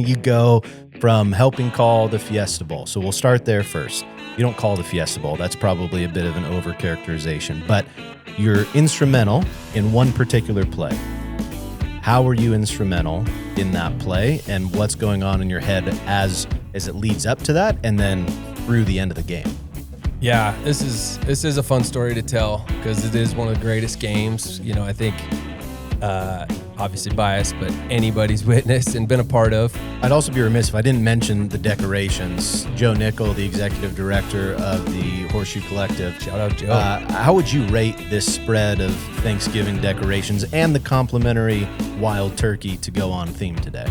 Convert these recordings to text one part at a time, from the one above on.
you go from helping call the Fiesta Bowl. So we'll start there first. You don't call the Fiesta Bowl. That's probably a bit of an overcharacterization, but you're instrumental in one particular play. How were you instrumental in that play, and what's going on in your head as it leads up to that and then through the end of the game? Yeah, this is a fun story to tell because it is one of the greatest games. You know, I think obviously biased, but anybody's witnessed and been a part of. I'd also be remiss if I didn't mention the decorations. Joe Nickel, the executive director of the Horseshoe Collective. Shout out, Joe. How would you rate this spread of Thanksgiving decorations and the complimentary wild turkey to go on theme today?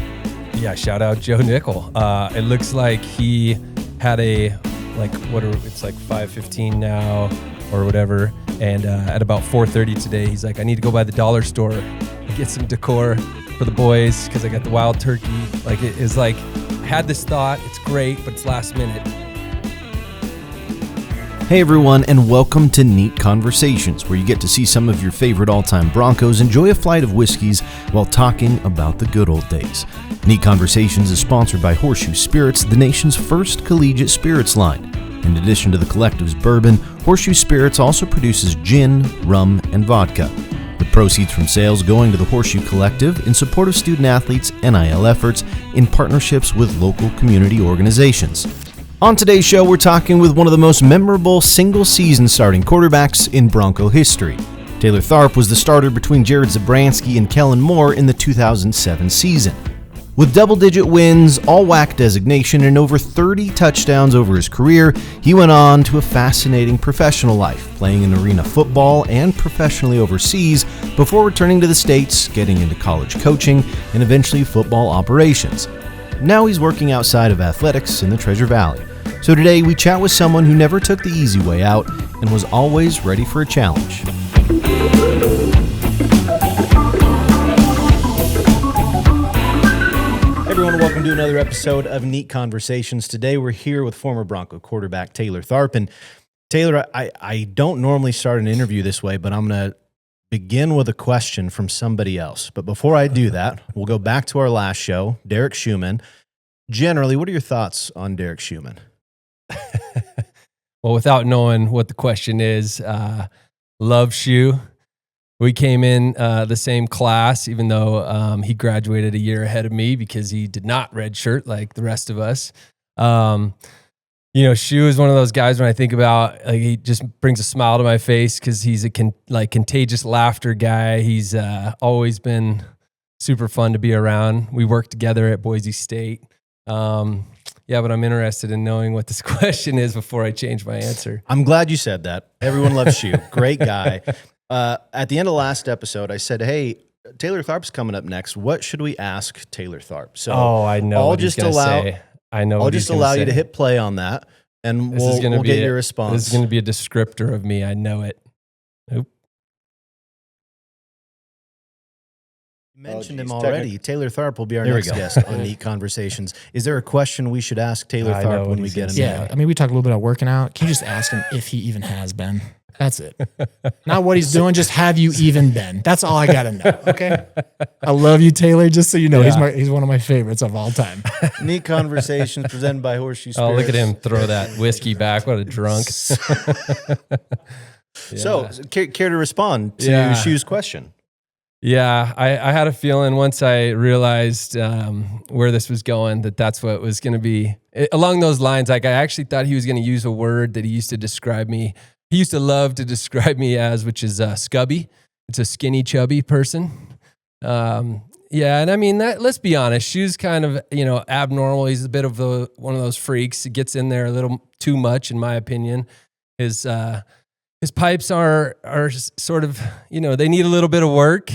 Yeah, shout out Joe Nickel. It looks like he had it's like 5:15 now or whatever. And at about 4:30 today, he's like, I need to go by the dollar store and get some decor for the boys because I got the wild turkey. Like, it is like, I had this thought, it's great, but it's last minute. Hey everyone, and welcome to Neat Conversations, where you get to see some of your favorite all-time Broncos enjoy a flight of whiskeys while talking about the good old days. Neat Conversations is sponsored by Horseshoe Spirits, the nation's first collegiate spirits line. In addition to the collective's bourbon, Horseshoe Spirits also produces gin, rum, and vodka. With proceeds from sales going to the Horseshoe Collective in support of student-athletes' NIL efforts in partnerships with local community organizations. On today's show, we're talking with one of the most memorable single-season starting quarterbacks in Bronco history. Taylor Tharp was the starter between Jared Zabransky and Kellen Moore in the 2007 season. With double-digit wins, All-WAC designation, and over 30 touchdowns over his career, he went on to a fascinating professional life, playing in arena football and professionally overseas before returning to the States, getting into college coaching, and eventually football operations. Now he's working outside of athletics in the Treasure Valley. So today we chat with someone who never took the easy way out and was always ready for a challenge. Everyone, welcome to another episode of Neat Conversations. Today we're here with former Bronco quarterback Taylor Tharp. And Taylor, I don't normally start an interview this way, but I'm going to begin with a question from somebody else. But before I do that, we'll go back to our last show, Derek Schumann. Generally, what are your thoughts on Derek Schumann? Well, without knowing what the question is, love Shu. We came in the same class, even though he graduated a year ahead of me because he did not redshirt like the rest of us. You know, Shu is one of those guys when I think about, like, he just brings a smile to my face because he's a contagious laughter guy. He's always been super fun to be around. We worked together at Boise State. Yeah, but I'm interested in knowing what this question is before I change my answer. I'm glad you said that. Everyone loves Shu. Great guy. At the end of last episode, I said, hey, Taylor Tharp's coming up next. What should we ask Taylor Tharp? So I know what he's going to say. I'll just allow you to hit play on that, and we'll get your response. This is going to be a descriptor of me. I know it. Oop. You mentioned him already. Taylor Tharp will be our next guest on Neat Conversations. Is there a question we should ask Taylor Tharp when we get him? Yeah, I mean, we talked a little bit about working out. Can you just ask him if he even has been? That's it. Not what he's doing, just have you even been? That's all I got to know, okay? I love you, Taylor, just so you know. Yeah. He's one of my favorites of all time. Neat Conversations presented by Horseshoe Spirits. Oh, look at him throw that whiskey back. What a drunk. So, care to respond to Shu's question? Yeah, I had a feeling once I realized where this was going, that's what it was going to be. Along those lines, like, I actually thought he was going to use a word that he used to describe me. He used to love to describe me as, which is scubby. It's a skinny, chubby person. Yeah, and I mean, let's be honest, Shu's kind of, abnormal. He's a bit of one of those freaks. He gets in there a little too much, in my opinion. His pipes are sort of, they need a little bit of work.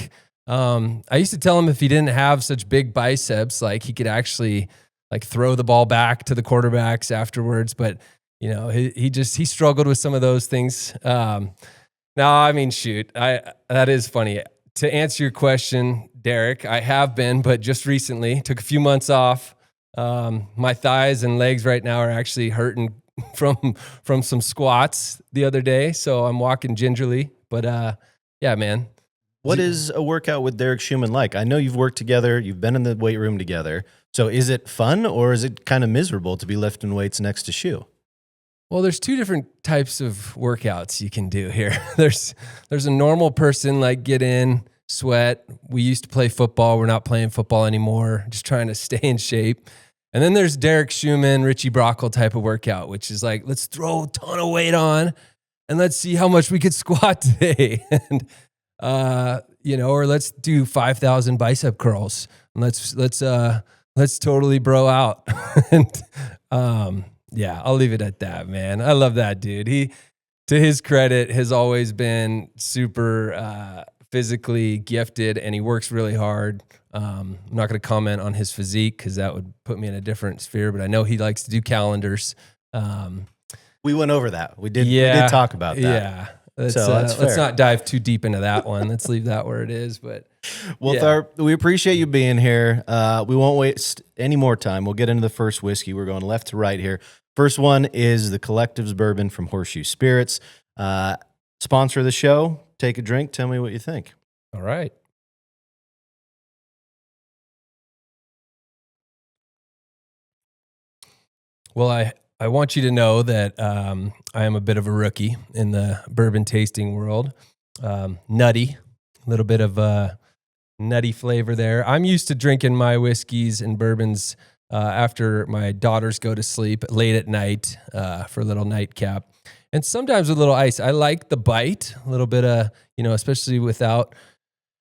I used to tell him if he didn't have such big biceps, like, he could actually, like, throw the ball back to the quarterbacks afterwards, but he struggled with some of those things. No, I mean, shoot, that is funny. To answer your question, Derek, I have been, but just recently, took a few months off. My thighs and legs right now are actually hurting from some squats the other day, so I'm walking gingerly. But yeah, man. What is a workout with Derek Schumann like? I know you've worked together, you've been in the weight room together. So is it fun or is it kind of miserable to be lifting weights next to Shoe? Well, there's two different types of workouts you can do here. There's a normal person, like get in, sweat. We used to play football. We're not playing football anymore, just trying to stay in shape. And then there's Derek Schumann, Richie Brockle type of workout, which is like, let's throw a ton of weight on and let's see how much we could squat today. And, or let's do 5,000 bicep curls and let's totally bro out. And, yeah, I'll leave it at that, man. I love that dude. He, to his credit, has always been super physically gifted, and he works really hard. I'm not going to comment on his physique because that would put me in a different sphere, but I know he likes to do calendars. We went over that. We did talk about that. Yeah. Let's not dive too deep into that one. Let's leave that where it is. But well, Tharp, we appreciate you being here. We won't waste any more time. We'll get into the first whiskey. We're going left to right here. First one is the Collective's Bourbon from Horseshoe Spirits. Sponsor of the show. Take a drink. Tell me what you think. All right. Well, I want you to know that I am a bit of a rookie in the bourbon tasting world. Nutty, a little bit of a nutty flavor there. I'm used to drinking my whiskeys and bourbons after my daughters go to sleep late at night for a little nightcap. And sometimes with a little ice. I like the bite, a little bit of, especially without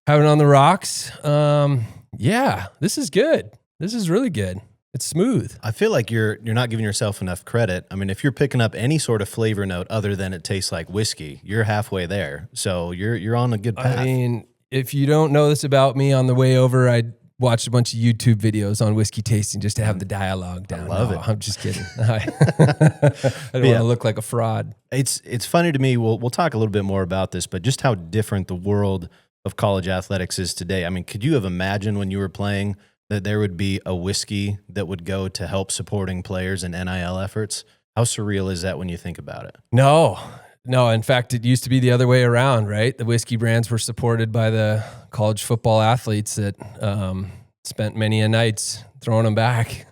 having it on the rocks. Yeah, this is good. This is really good. It's smooth. I feel like you're not giving yourself enough credit. I mean, if you're picking up any sort of flavor note other than it tastes like whiskey, you're halfway there. So you're on a good path. I mean, if you don't know this about me, on the way over, I watched a bunch of YouTube videos on whiskey tasting just to have the dialogue down. I love it. I'm just kidding. I don't want to look like a fraud. It's funny to me. We'll talk a little bit more about this, but just how different the world of college athletics is today. I mean, could you have imagined when you were playing that there would be a whiskey that would go to help supporting players in NIL efforts? How surreal is that when you think about it? No. In fact, it used to be the other way around, right? The whiskey brands were supported by the college football athletes that spent many a nights throwing them back.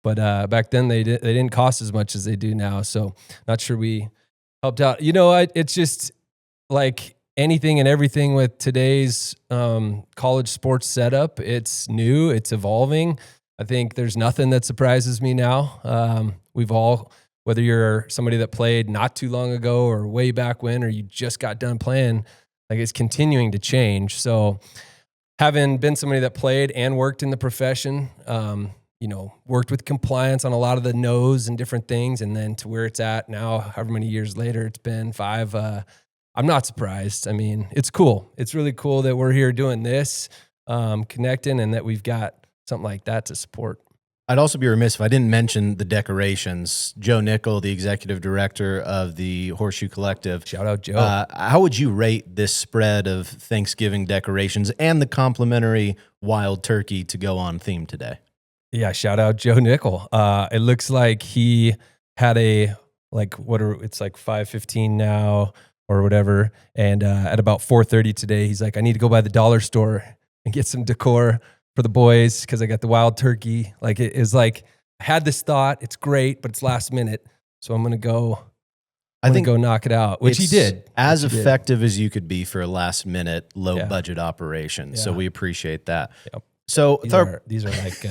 But back then they didn't cost as much as they do now. So not sure we helped out. It's just like anything and everything with today's college sports setup. It's new, it's evolving. I think there's nothing that surprises me now. We've all, whether you're somebody that played not too long ago or way back when, or you just got done playing, like it's continuing to change. So having been somebody that played and worked in the profession, worked with compliance on a lot of the no's and different things, and then to where it's at now, however many years later, it's been 5, I'm not surprised. I mean, it's cool. It's really cool that we're here doing this, connecting, and that we've got something like that to support. I'd also be remiss if I didn't mention the decorations. Joe Nickel, the executive director of the Horseshoe Collective. Shout out, Joe. How would you rate this spread of Thanksgiving decorations and the complimentary wild turkey to go on theme today? Yeah, shout out Joe Nickel. It looks like he had it's like 5:15 now or whatever. And at about 4:30 today, he's like, I need to go by the dollar store and get some decor for the boys because I got the wild turkey. Like it is like, I had this thought, it's great, but it's last minute. So I'm going to go. I think go knock it out, which he did. As effective as you could be for a last minute, low budget operation. Yeah. So we appreciate that. Yep. So these are like,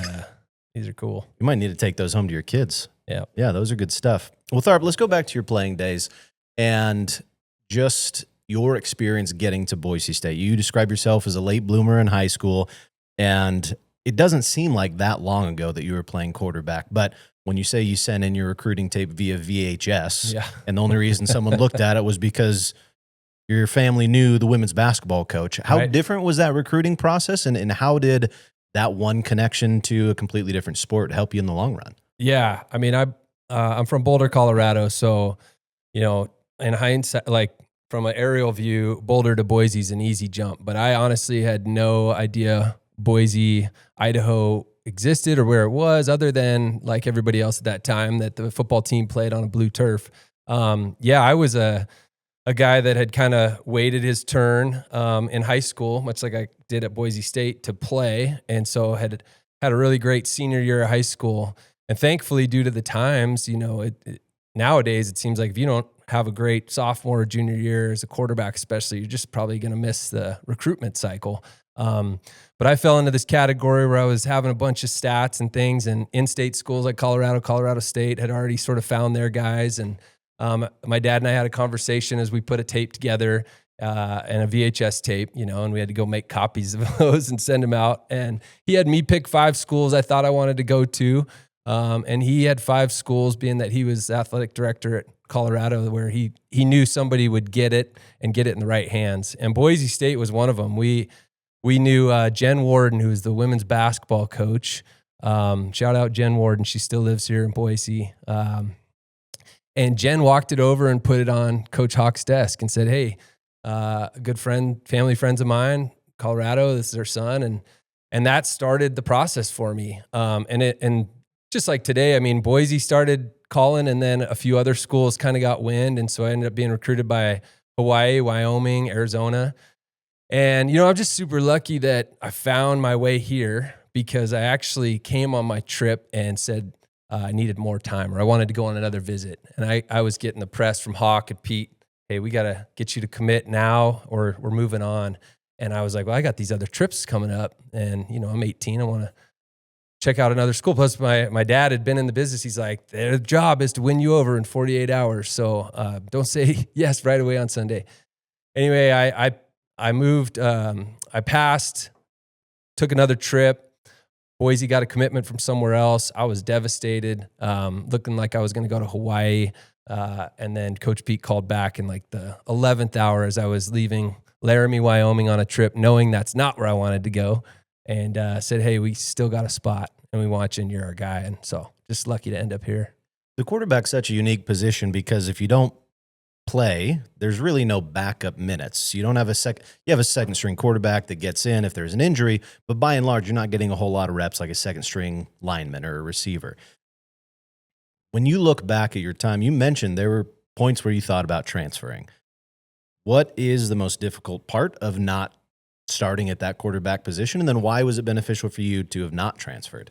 these are cool. You might need to take those home to your kids. Yeah. Yeah, those are good stuff. Well, Tharp, let's go back to your playing days and just your experience getting to Boise State. You describe yourself as a late bloomer in high school, and it doesn't seem like that long ago that you were playing quarterback. But when you say you sent in your recruiting tape via VHS, and the only reason someone looked at it was because your family knew the women's basketball coach, how different was that recruiting process, and how did that one connection to a completely different sport help you in the long run? Yeah, I mean, I'm from Boulder, Colorado, so in hindsight, like from an aerial view, Boulder to Boise is an easy jump. But I honestly had no idea Boise, Idaho existed or where it was, other than like everybody else at that time that the football team played on a blue turf. I was a guy that had kind of waited his turn in high school, much like I did at Boise State, to play, and so had had a really great senior year of high school. And thankfully, due to the times, nowadays it seems like if you don't have a great sophomore or junior year as a quarterback, especially, you're just probably going to miss the recruitment cycle. But I fell into this category where I was having a bunch of stats and things, and in-state schools like Colorado State had already sort of found their guys. And my dad and I had a conversation as we put a tape together and a VHS tape, and we had to go make copies of those and send them out. And he had me pick 5 schools I thought I wanted to go to. And he had 5 schools, being that he was athletic director at Colorado, where he knew somebody would get it and get it in the right hands. And Boise State was one of them. We knew Jen Warden, who was the women's basketball coach. Shout out Jen Warden. She still lives here in Boise. And Jen walked it over and put it on Coach Hawk's desk and said, hey, a good friend, family friends of mine, Colorado, this is her son. And that started the process for me. And just like today, I mean, Boise started calling, and then a few other schools kind of got wind. And so I ended up being recruited by Hawaii, Wyoming, Arizona. And, I'm just super lucky that I found my way here, because I actually came on my trip and said I needed more time, or I wanted to go on another visit. And I was getting the press from Hawk and Pete, hey, we got to get you to commit now or we're moving on. And I was like, well, I got these other trips coming up, and, I'm 18. I want to check out another school. Plus my dad had been in the business. He's like, their job is to win you over in 48 hours. So don't say yes right away on Sunday. Anyway, I moved, I passed, took another trip. Boise got a commitment from somewhere else. I was devastated, looking like I was going to go to Hawaii. And then Coach Pete called back in like the 11th hour as I was leaving Laramie, Wyoming on a trip, knowing that's not where I wanted to go. And said, hey, we still got a spot, and we want you, and you're our guy. And so just lucky to end up here. The quarterback's such a unique position, because if you don't play, there's really no backup minutes. You don't have you have a second string quarterback that gets in if there's an injury, but by and large, you're not getting a whole lot of reps like a second string lineman or a receiver. When you look back at your time, you mentioned there were points where you thought about transferring. What is the most difficult part of not starting at that quarterback position? And then why was it beneficial for you to have not transferred?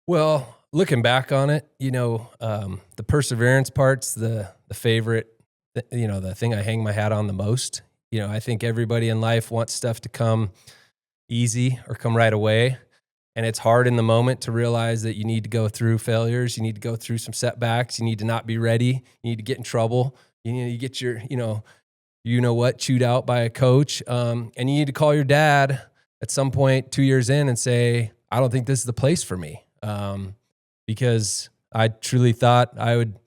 Well, looking back on it, the perseverance part's the favorite, the thing I hang my hat on the most. I think everybody in life wants stuff to come easy or come right away. And it's hard in the moment to realize that you need to go through failures. You need to go through some setbacks. You need to not be ready. You need to get in trouble. You need to get your, chewed out by a coach. And you need to call your dad at some point 2 years in and say, I don't think this is the place for me. Because I truly thought I would,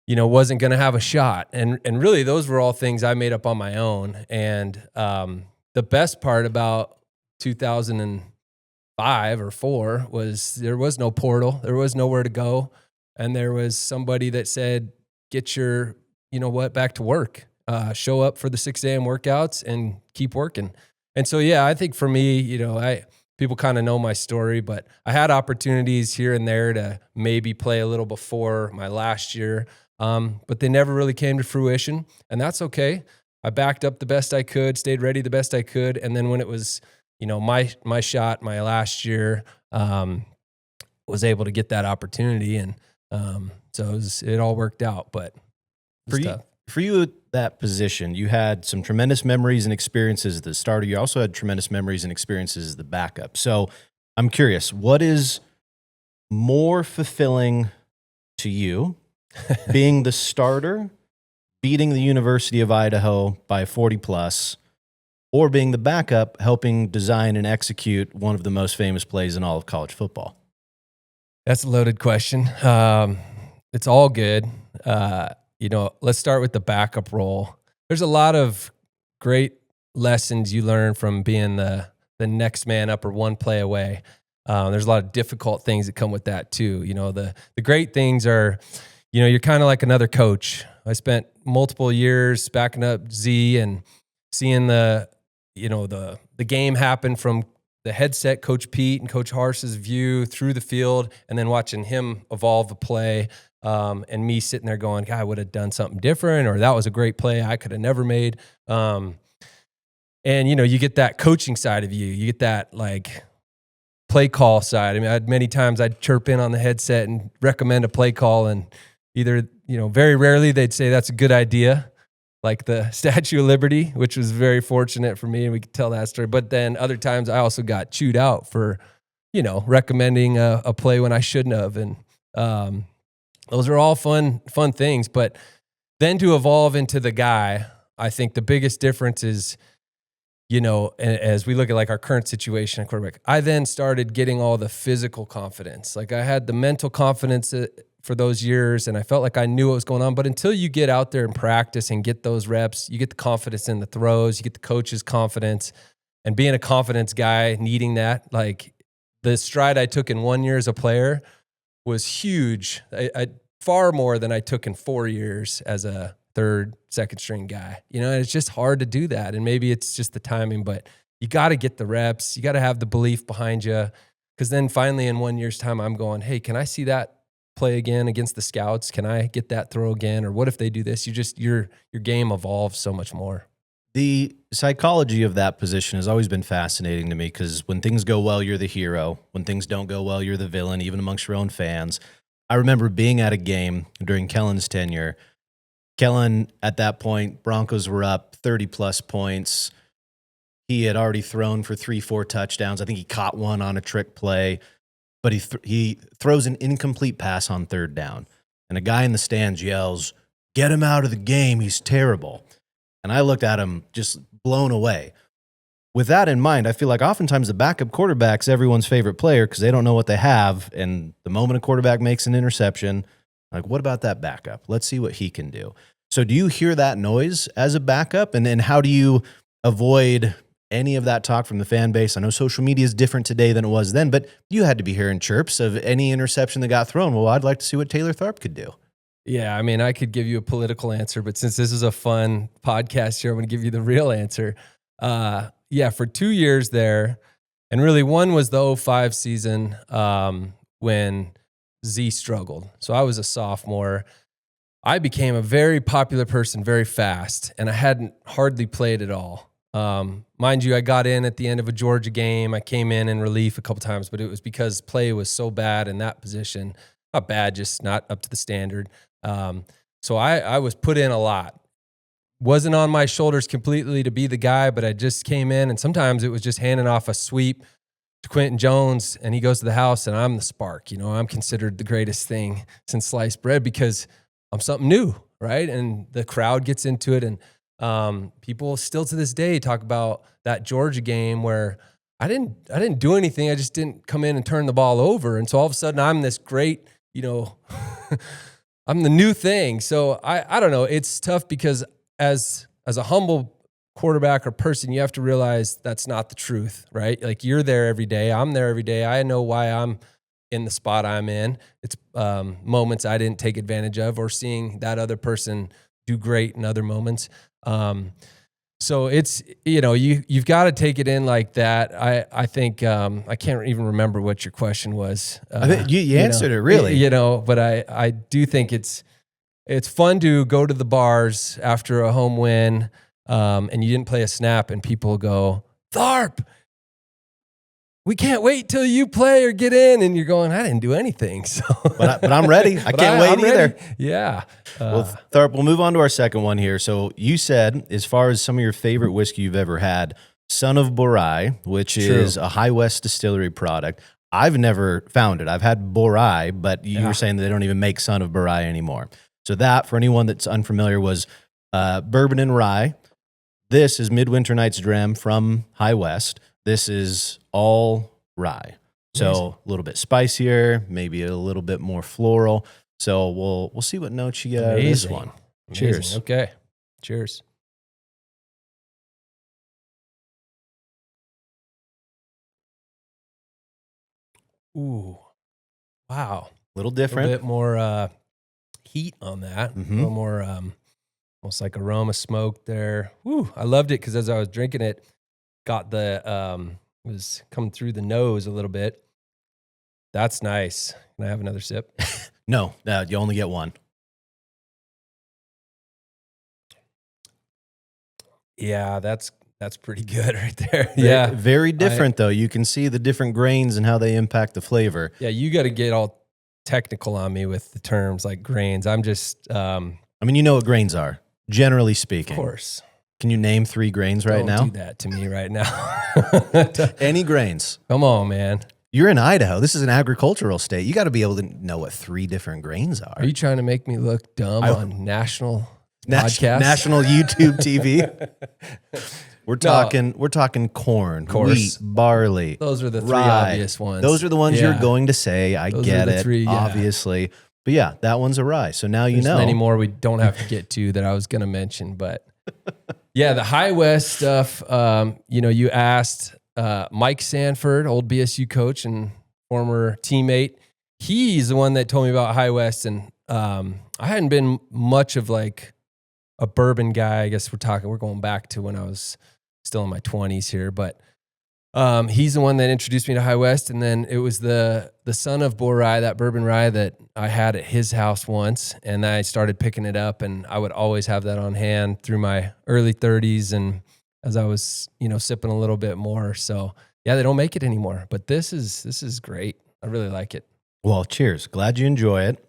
wasn't going to have a shot. And really those were all things I made up on my own. And the best part about 2005 or 4 was there was no portal. There was nowhere to go. And there was somebody that said, get your, back to work. Show up for the 6 a.m. workouts and keep working. And so, yeah, I think for me, people kind of know my story, but I had opportunities here and there to maybe play a little before my last year, but they never really came to fruition, and that's okay. I backed up the best I could, stayed ready the best I could, and then when it was, my shot, my last year, was able to get that opportunity, and so it all worked out. But for you at that position, you had some tremendous memories and experiences at the starter. You also had tremendous memories and experiences as the backup. So I'm curious, what is more fulfilling to you, being the starter, beating the University of Idaho by 40 plus, or being the backup, helping design and execute one of the most famous plays in all of college football? That's a loaded question. It's all good. Let's start with the backup role. There's a lot of great lessons you learn from being the next man up or one play away. There's a lot of difficult things that come with that too. The great things are, you're kind of like another coach. I spent multiple years backing up Z and seeing the game happen from the headset, Coach Pete and Coach Harsh's view through the field, and then watching him evolve the play. And me sitting there going, God, I would have done something different, or that was a great play I could have never made. And, you get that coaching side of you. You get that, play call side. I mean, many times I'd chirp in on the headset and recommend a play call, and either, very rarely they'd say that's a good idea, like the Statue of Liberty, which was very fortunate for me, and we could tell that story. But then other times I also got chewed out for, recommending a play when I shouldn't have. And those are all fun things. But then to evolve into the guy, I think the biggest difference is, as we look at like our current situation at quarterback, I then started getting all the physical confidence. Like I had the mental confidence for those years, and I felt like I knew what was going on. But until you get out there and practice and get those reps, you get the confidence in the throws, you get the coach's confidence, and being a confidence guy, needing that, like the stride I took in 1 year as a player was huge. I far more than I took in 4 years as a third, second string guy. It's just hard to do that. And maybe it's just the timing, but you got to get the reps. You got to have the belief behind you. Because then finally in 1 year's time, I'm going, hey, can I see that play again against the scouts? Can I get that throw again? Or what if they do this? Your game evolves so much more. The psychology of that position has always been fascinating to me, because when things go well, you're the hero. When things don't go well, you're the villain, even amongst your own fans. I remember being at a game during Kellen's tenure. Kellen, at that point, Broncos were up 30-plus points. He had already thrown for 3-4 touchdowns. I think he caught one on a trick play, but he throws an incomplete pass on third down. And a guy in the stands yells, "Get him out of the game, he's terrible." And I looked at him just blown away. With that in mind, I feel like oftentimes the backup quarterback's everyone's favorite player because they don't know what they have. And the moment a quarterback makes an interception, like, what about that backup? Let's see what he can do. So do you hear that noise as a backup? And then how do you avoid any of that talk from the fan base? I know social media is different today than it was then, but you had to be hearing chirps of any interception that got thrown. Well, I'd like to see what Taylor Tharp could do. Yeah, I mean, I could give you a political answer, but since this is a fun podcast here, I'm going to give you the real answer. For 2 years there, and really one was the 2005 season when Z struggled. So I was a sophomore. I became a very popular person very fast, and I hadn't hardly played at all. Mind you, I got in at the end of a Georgia game. I came in relief a couple times, but it was because play was so bad in that position. Not bad, just not up to the standard. So I was put in a lot. Wasn't on my shoulders completely to be the guy, but I just came in, and sometimes it was just handing off a sweep to Quentin Jones, and he goes to the house, and I'm the spark. I'm considered the greatest thing since sliced bread because I'm something new, right? And the crowd gets into it, and people still to this day talk about that Georgia game where I didn't do anything. I just didn't come in and turn the ball over, and so all of a sudden I'm this great, I'm the new thing. So I don't know. It's tough because as a humble quarterback or person, you have to realize that's not the truth, right? Like you're there every day. I'm there every day. I know why I'm in the spot I'm in. It's moments I didn't take advantage of, or seeing that other person do great in other moments. So it's, you've got to take it in like that. I think, I can't even remember what your question was. I think you answered it really, but I do think it's fun to go to the bars after a home win, and you didn't play a snap and people go, "Tharp, we can't wait till you play or get in," and you're going, "I didn't do anything." So, but I'm ready. I can't wait either. Ready. Yeah. Well, Tharp, we'll move on to our second one here. So you said, as far as some of your favorite whiskey you've ever had, Son of Borai, which is a High West distillery product. I've never found it. I've had Borai, but you were saying that they don't even make Son of Borai anymore. So that, for anyone that's unfamiliar, was bourbon and rye. This is Midwinter Night's Dram from High West. This is all rye. So a little bit spicier, maybe a little bit more floral. So we'll see what notes you get out of this one. Amazing. Cheers. Okay. Cheers. Ooh. Wow. A little different. A little bit more heat on that. A little more almost like aroma smoke there. Woo. I loved it because as I was drinking it, got the was coming through the nose a little bit. That's nice. Can I have another sip? No, you only get one. Yeah, that's That's pretty good right there. Yeah. Very different, though. You can see the different grains and how they impact the flavor. Yeah, you got to get all technical on me with the terms like grains. I'm just... I mean, you know what grains are, generally speaking. Of course. Can you name 3 grains right now? Don't do that to me right now. Any grains. Come on, man. You're in Idaho. This is an agricultural state. You got to be able to know what 3 different grains are. Are you trying to make me look dumb on national podcast? National YouTube TV? We're talking corn, wheat, barley. Those are the 3 rye. obvious ones. Those are the ones you're going to say. I get it, 3, obviously. But yeah, that one's a rye. So now There's know. many more we don't have to get to that I was going to mention, but yeah, the High West stuff. You asked Mike Sanford, old BSU coach and former teammate. He's the one that told me about High West, and I hadn't been much of like a bourbon guy. I guess we're going back to when I was still in my 20s here, but he's the one that introduced me to High West, and then it was the son of Boer rye, that bourbon rye that I had at his house once, and I started picking it up, and I would always have that on hand through my early 30s, and as I was sipping a little bit more. So yeah, they don't make it anymore, but this is great. I really like it. Well, cheers. Glad you enjoy it.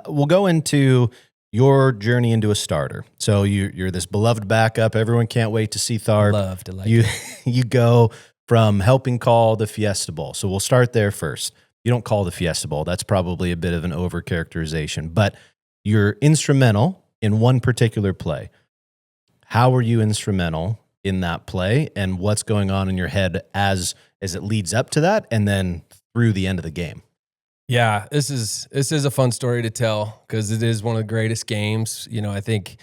We'll go into your journey into a starter. So you're this beloved backup. Everyone can't wait to see Tharp. Love to like you. it. You go from helping call the Fiesta Bowl. So we'll start there first. You don't call the Fiesta Bowl. That's probably a bit of an overcharacterization, but you're instrumental in one particular play. How were you instrumental in that play, and what's going on in your head as it leads up to that and then through the end of the game? Yeah, this is a fun story to tell because it is one of the greatest games. I think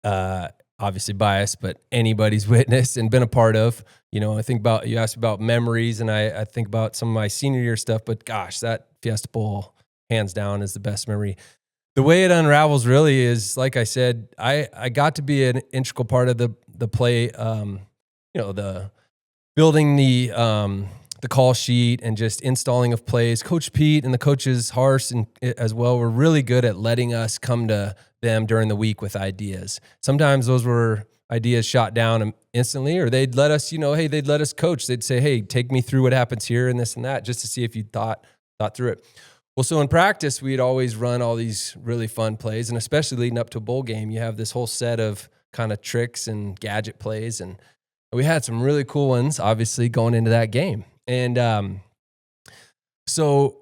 obviously biased, but anybody's witnessed and been a part of. I think about, you asked about memories, and I think about some of my senior year stuff, but gosh, that Fiesta Bowl hands down is the best memory. The way it unravels really is, like I said, I got to be an integral part of the play, the building the call sheet and just installing of plays. Coach Pete and the coaches, Hars and as well, were really good at letting us come to them during the week with ideas. Sometimes those were ideas shot down instantly, or they'd let us, they'd let us coach. They'd say, hey, take me through what happens here and this and that, just to see if you thought through it. Well, so in practice, we'd always run all these really fun plays, and especially leading up to a bowl game, you have this whole set of kind of tricks and gadget plays, and we had some really cool ones, obviously, going into that game. And so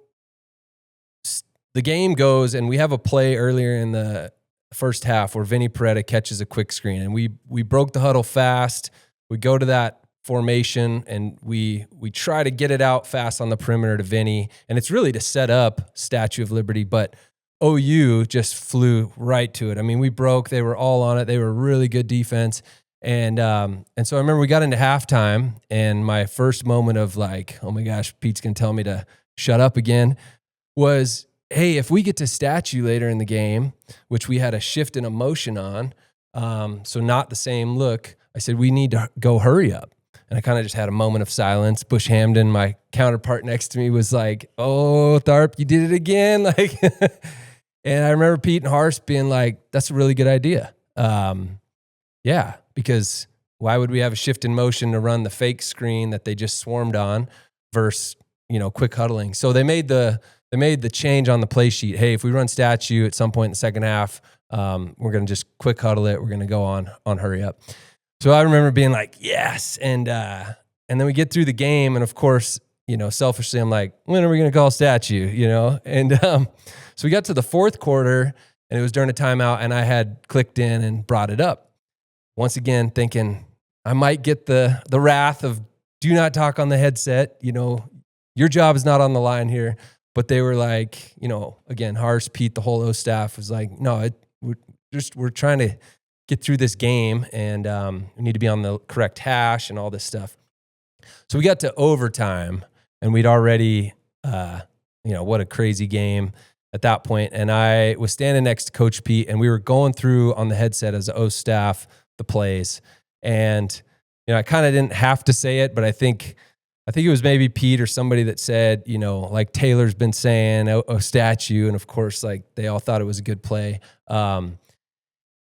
the game goes, and we have a play earlier in the first half where Vinny Peretta catches a quick screen, and we broke the huddle fast. We go to that formation, and we try to get it out fast on the perimeter to Vinny, and it's really to set up Statue of Liberty, but OU just flew right to it. I mean, we broke. They were all on it. They were really good defense. And so I remember we got into halftime, and my first moment of like, oh my gosh, Pete's going to tell me to shut up again, was, hey, if we get to Statue later in the game, which we had a shift in emotion on, so not the same look, I said, we need to go hurry up. And I kind of just had a moment of silence. Bush Hamden, my counterpart next to me, was like, oh, Tharp, you did it again. Like, and I remember Pete and Hars being like, that's a really good idea. Yeah, because why would we have a shift in motion to run the fake screen that they just swarmed on versus, quick huddling? So they made the change on the play sheet. Hey, if we run Statue at some point in the second half, we're going to just quick huddle it. We're going to go on hurry up. So I remember being like, yes. And then we get through the game. And of course, selfishly, I'm like, when are we going to call Statue, And so we got to the fourth quarter, and it was during a timeout, and I had clicked in and brought it up. Once again, thinking I might get the wrath of do not talk on the headset. Your job is not on the line here. But they were like, again, Hars, Pete, the whole O staff was like, no, we're trying to get through this game, and we need to be on the correct hash and all this stuff. So we got to overtime, and we'd already, what a crazy game at that point. And I was standing next to Coach Pete, and we were going through on the headset as the O staff the plays. And, I kind of didn't have to say it, but I think it was maybe Pete or somebody that said, like Taylor's been saying, a Statue. And of course, like they all thought it was a good play. And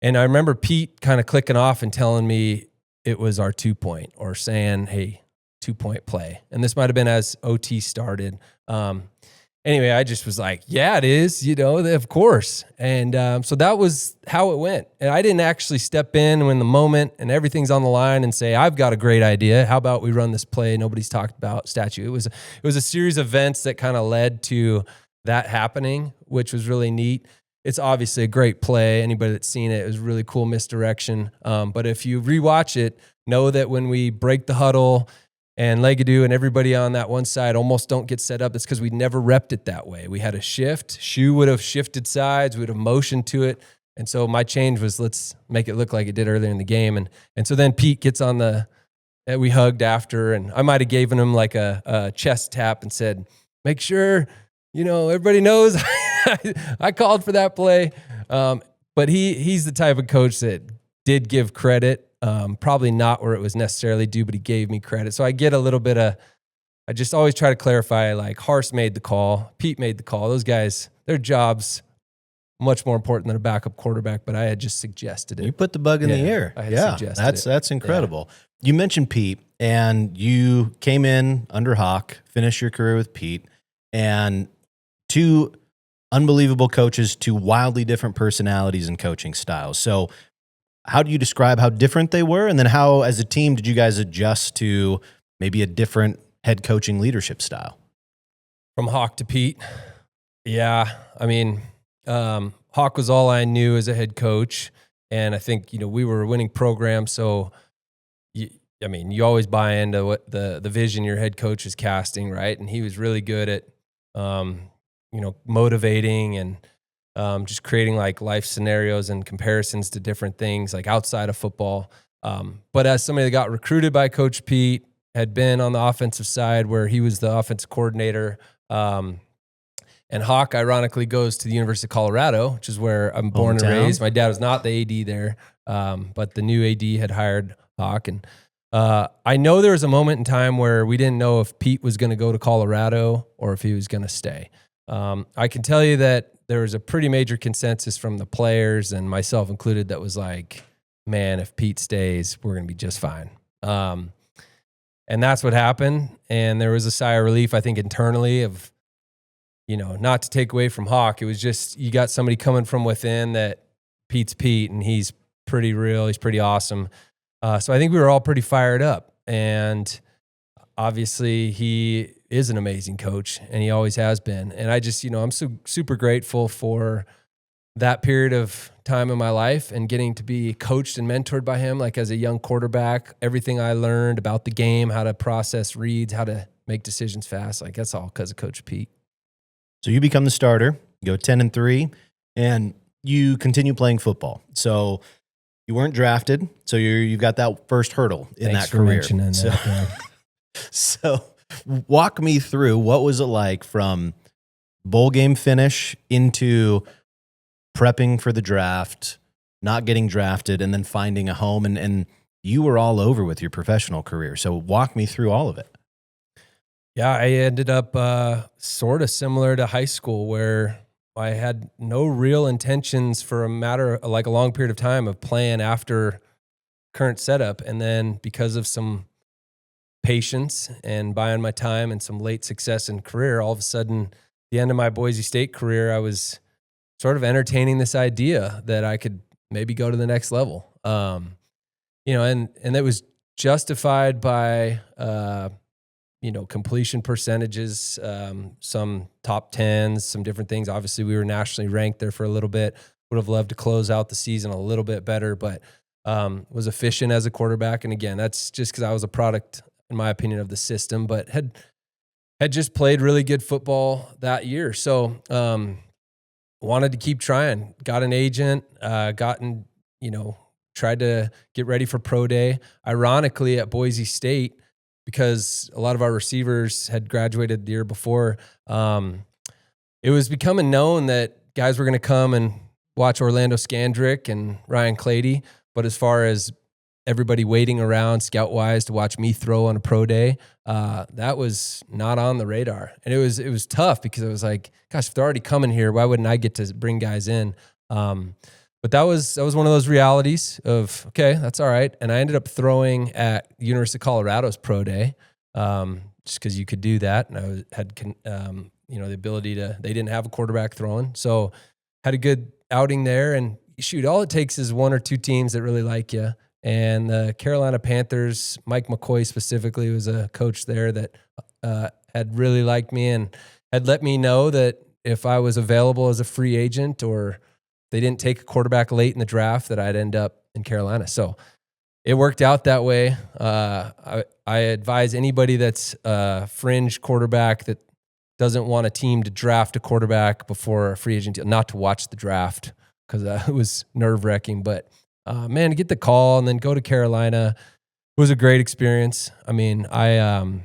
I remember Pete kind of clicking off and telling me, it was our 2-point, or saying, hey, 2-point play. And this might've been as OT started. Anyway, I just was like, yeah, it is, of course. And so that was how it went. And I didn't actually step in when the moment and everything's on the line and say, I've got a great idea. How about we run this play nobody's talked about, statue? It was a series of events that kind of led to that happening, which was really neat. It's obviously a great play. Anybody that's seen it, it was really cool misdirection. But if you rewatch it, know that when we break the huddle and Legadoo and everybody on that one side almost don't get set up, it's because we never repped it that way. We had a shift. Shoe would have shifted sides. We would have motioned to it. And so my change was, let's make it look like it did earlier in the game. And so then Pete gets on we hugged after, and I might have given him like a chest tap and said, make sure, everybody knows I called for that play. But he's the type of coach that did give credit. Probably not where it was necessarily due, but he gave me credit. So I get a little bit I just always try to clarify, like, Hars made the call, Pete made the call. Those guys, their job's much more important than a backup quarterback, but I had just suggested it. You put the bug in the air. I had suggested it. That's incredible. Yeah. You mentioned Pete, and you came in under Hawk, finished your career with Pete, and two unbelievable coaches, two wildly different personalities and coaching styles. So how do you describe how different they were? And then how, as a team, did you guys adjust to maybe a different head coaching leadership style? From Hawk to Pete? Yeah. I mean, Hawk was all I knew as a head coach. And I think, we were a winning program. So, you always buy into what the vision your head coach is casting, right? And he was really good at, motivating and just creating like life scenarios and comparisons to different things like outside of football. But as somebody that got recruited by Coach Pete, had been on the offensive side where he was the offensive coordinator. And Hawk ironically goes to the University of Colorado, which is where I'm born and raised. My dad was not the AD there, but the new AD had hired Hawk. And I know there was a moment in time where we didn't know if Pete was going to go to Colorado or if he was going to stay. I can tell you that there was a pretty major consensus from the players and myself included that was like, man, if Pete stays, we're going to be just fine. And that's what happened. And there was a sigh of relief, I think, internally of, not to take away from Hawk. It was just, you got somebody coming from within that Pete's Pete and he's pretty real. He's pretty awesome. So I think we were all pretty fired up. And obviously he is an amazing coach and he always has been. And I just, I'm super grateful for that period of time in my life and getting to be coached and mentored by him. Like as a young quarterback, everything I learned about the game, how to process reads, how to make decisions fast. Like that's all because of Coach Pete. So you become the starter, you go 10-3, and you continue playing football. So you weren't drafted, so you've got that first hurdle in Thanks that career. For mentioning that, yeah. So walk me through, what was it like from bowl game finish into prepping for the draft, not getting drafted, and then finding a home, and you were all over with your professional career. So walk me through all of it. Yeah, I ended up sort of similar to high school where I had no real intentions for a long period of time of playing after current setup. And then because of some patience and buying my time and some late success in career, all of a sudden, the end of my Boise State career, I was sort of entertaining this idea that I could maybe go to the next level. And it was justified by, completion percentages, some top 10s, some different things. Obviously, we were nationally ranked there for a little bit. Would have loved to close out the season a little bit better, but was efficient as a quarterback. And again, that's just because I was a product, in my opinion, of the system, but had just played really good football that year. So wanted to keep trying. Got an agent, tried to get ready for pro day. Ironically, at Boise State, because a lot of our receivers had graduated the year before, it was becoming known that guys were going to come and watch Orlando Scandrick and Ryan Clady. But as far as everybody waiting around scout-wise to watch me throw on a pro day, that was not on the radar. And it was tough because it was like, gosh, if they're already coming here, why wouldn't I get to bring guys in? But but that was one of those realities of, okay, that's all right. And I ended up throwing at University of Colorado's pro day, just because you could do that. And I had the ability to, they didn't have a quarterback throwing. So had a good outing there. And shoot, all it takes is one or two teams that really like you. And the Carolina Panthers, Mike McCoy specifically was a coach there that had really liked me and had let me know that if I was available as a free agent or they didn't take a quarterback late in the draft, that I'd end up in Carolina. So it worked out that way. I advise anybody that's a fringe quarterback that doesn't want a team to draft a quarterback before a free agent deal, not to watch the draft, because it was nerve-wracking. But man, to get the call and then go to Carolina was a great experience. I mean, I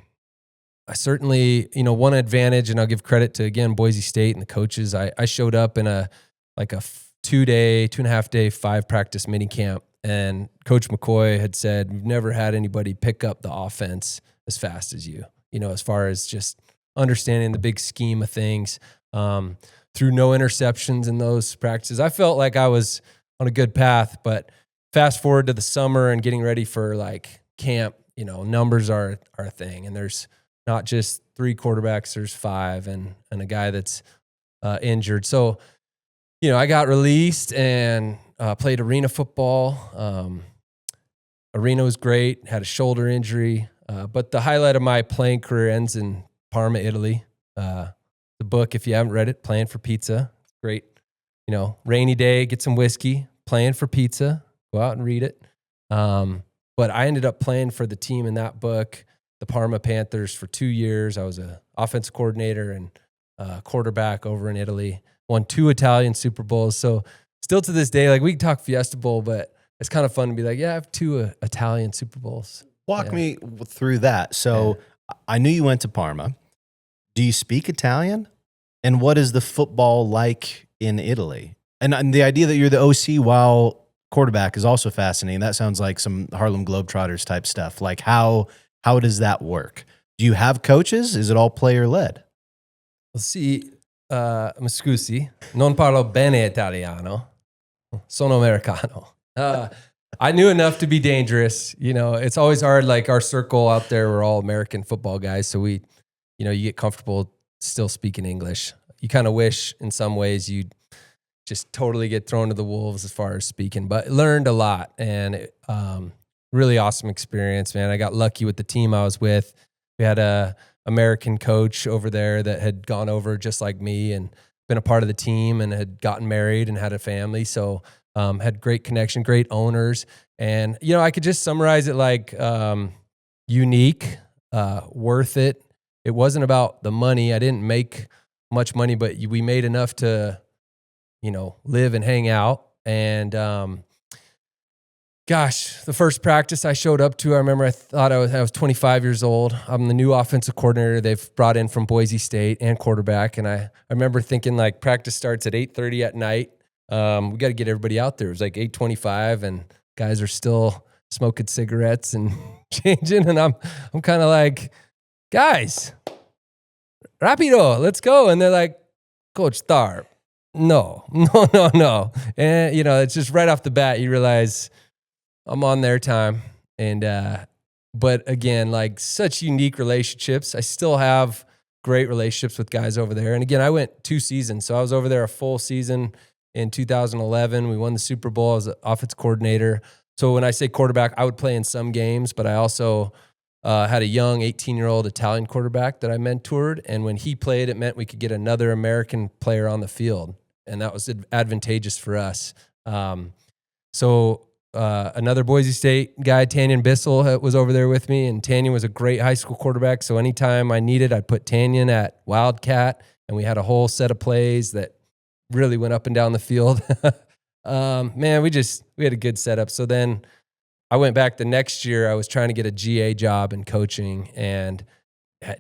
certainly, one advantage, and I'll give credit to, again, Boise State and the coaches. I showed up in a 2.5 day, 5 practice mini camp, and Coach McCoy had said, we've never had anybody pick up the offense as fast as you, as far as just understanding the big scheme of things. Through no interceptions in those practices, I felt like I was on a good path. But fast forward to the summer and getting ready for like camp, numbers are a thing, and there's not just 3 quarterbacks, there's 5 and a guy that's injured. So, I got released and played arena football. Arena was great, had a shoulder injury. But the highlight of my playing career ends in Parma, Italy. The book, if you haven't read it, Playing for Pizza. Great, rainy day, get some whiskey, playing for pizza, go out and read it. But I ended up playing for the team in that book, the Parma Panthers, for 2 years. I was an offensive coordinator and quarterback over in Italy. Won 2 Italian Super Bowls. So still to this day, like, we can talk Fiesta Bowl, but it's kind of fun to be like, yeah, I have 2 Italian Super Bowls. Walk me through that. So I knew you went to Parma. Do you speak Italian? And what is the football like in Italy? And the idea that you're the OC while quarterback is also fascinating. That sounds like some Harlem Globetrotters type stuff. Like, how does that work? Do you have coaches? Is it all player led? Sì, mi scusi, non parlo bene italiano. Sono americano. I knew enough to be dangerous. It's always hard. Like, our circle out there, we're all American football guys. So we, you get comfortable still speaking English. You kind of wish in some ways you'd just totally get thrown to the wolves as far as speaking, but learned a lot, and really awesome experience, man. I got lucky with the team I was with. We had a American coach over there that had gone over just like me and been a part of the team and had gotten married and had a family. So had great connection, great owners. And, I could just summarize it like unique, worth it. It wasn't about the money. I didn't make much money, but we made enough to, live and hang out. And the first practice I showed up to, I remember I thought I was 25 years old. I'm the new offensive coordinator they've brought in from Boise State and quarterback. And I remember thinking, like, practice starts at 8:30 at night. We got to get everybody out there. It was like 8:25 and guys are still smoking cigarettes and changing. And I'm kind of like, guys, rapido, let's go. And they're like, Coach Tharp, no. And, it's just right off the bat, you realize I'm on their time. And, but again, like, such unique relationships. I still have great relationships with guys over there. And again, I went 2 seasons. So I was over there a full season in 2011. We won the Super Bowl as an offensive coordinator. So when I say quarterback, I would play in some games, but I also had a young 18-year-old Italian quarterback that I mentored. And when he played, it meant we could get another American player on the field. And that was advantageous for us. So another Boise State guy, Tanyan Bissell, was over there with me. And Tanyan was a great high school quarterback. So anytime I needed, I'd put Tanyan at Wildcat. And we had a whole set of plays that really went up and down the field. Man, we had a good setup. So then I went back the next year. I was trying to get a GA job in coaching and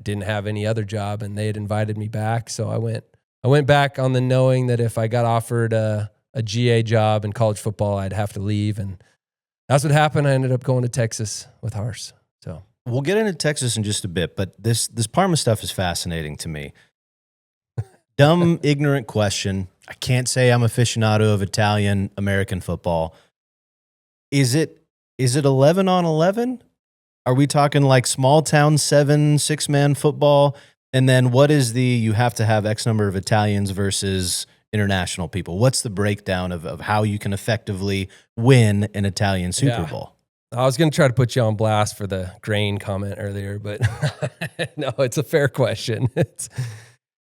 didn't have any other job, and they had invited me back. So I went back on the knowing that if I got offered a GA job in college football, I'd have to leave. And that's what happened. I ended up going to Texas with Hars. So we'll get into Texas in just a bit, but this Parma stuff is fascinating to me. Dumb, ignorant question. I can't say I'm aficionado of Italian American football. Is it 11 on 11? Are we talking like small town 6-man football? And then what is you have to have X number of Italians versus international people? What's the breakdown of how you can effectively win an Italian Super Bowl? I was going to try to put you on blast for the grain comment earlier, but no, it's a fair question.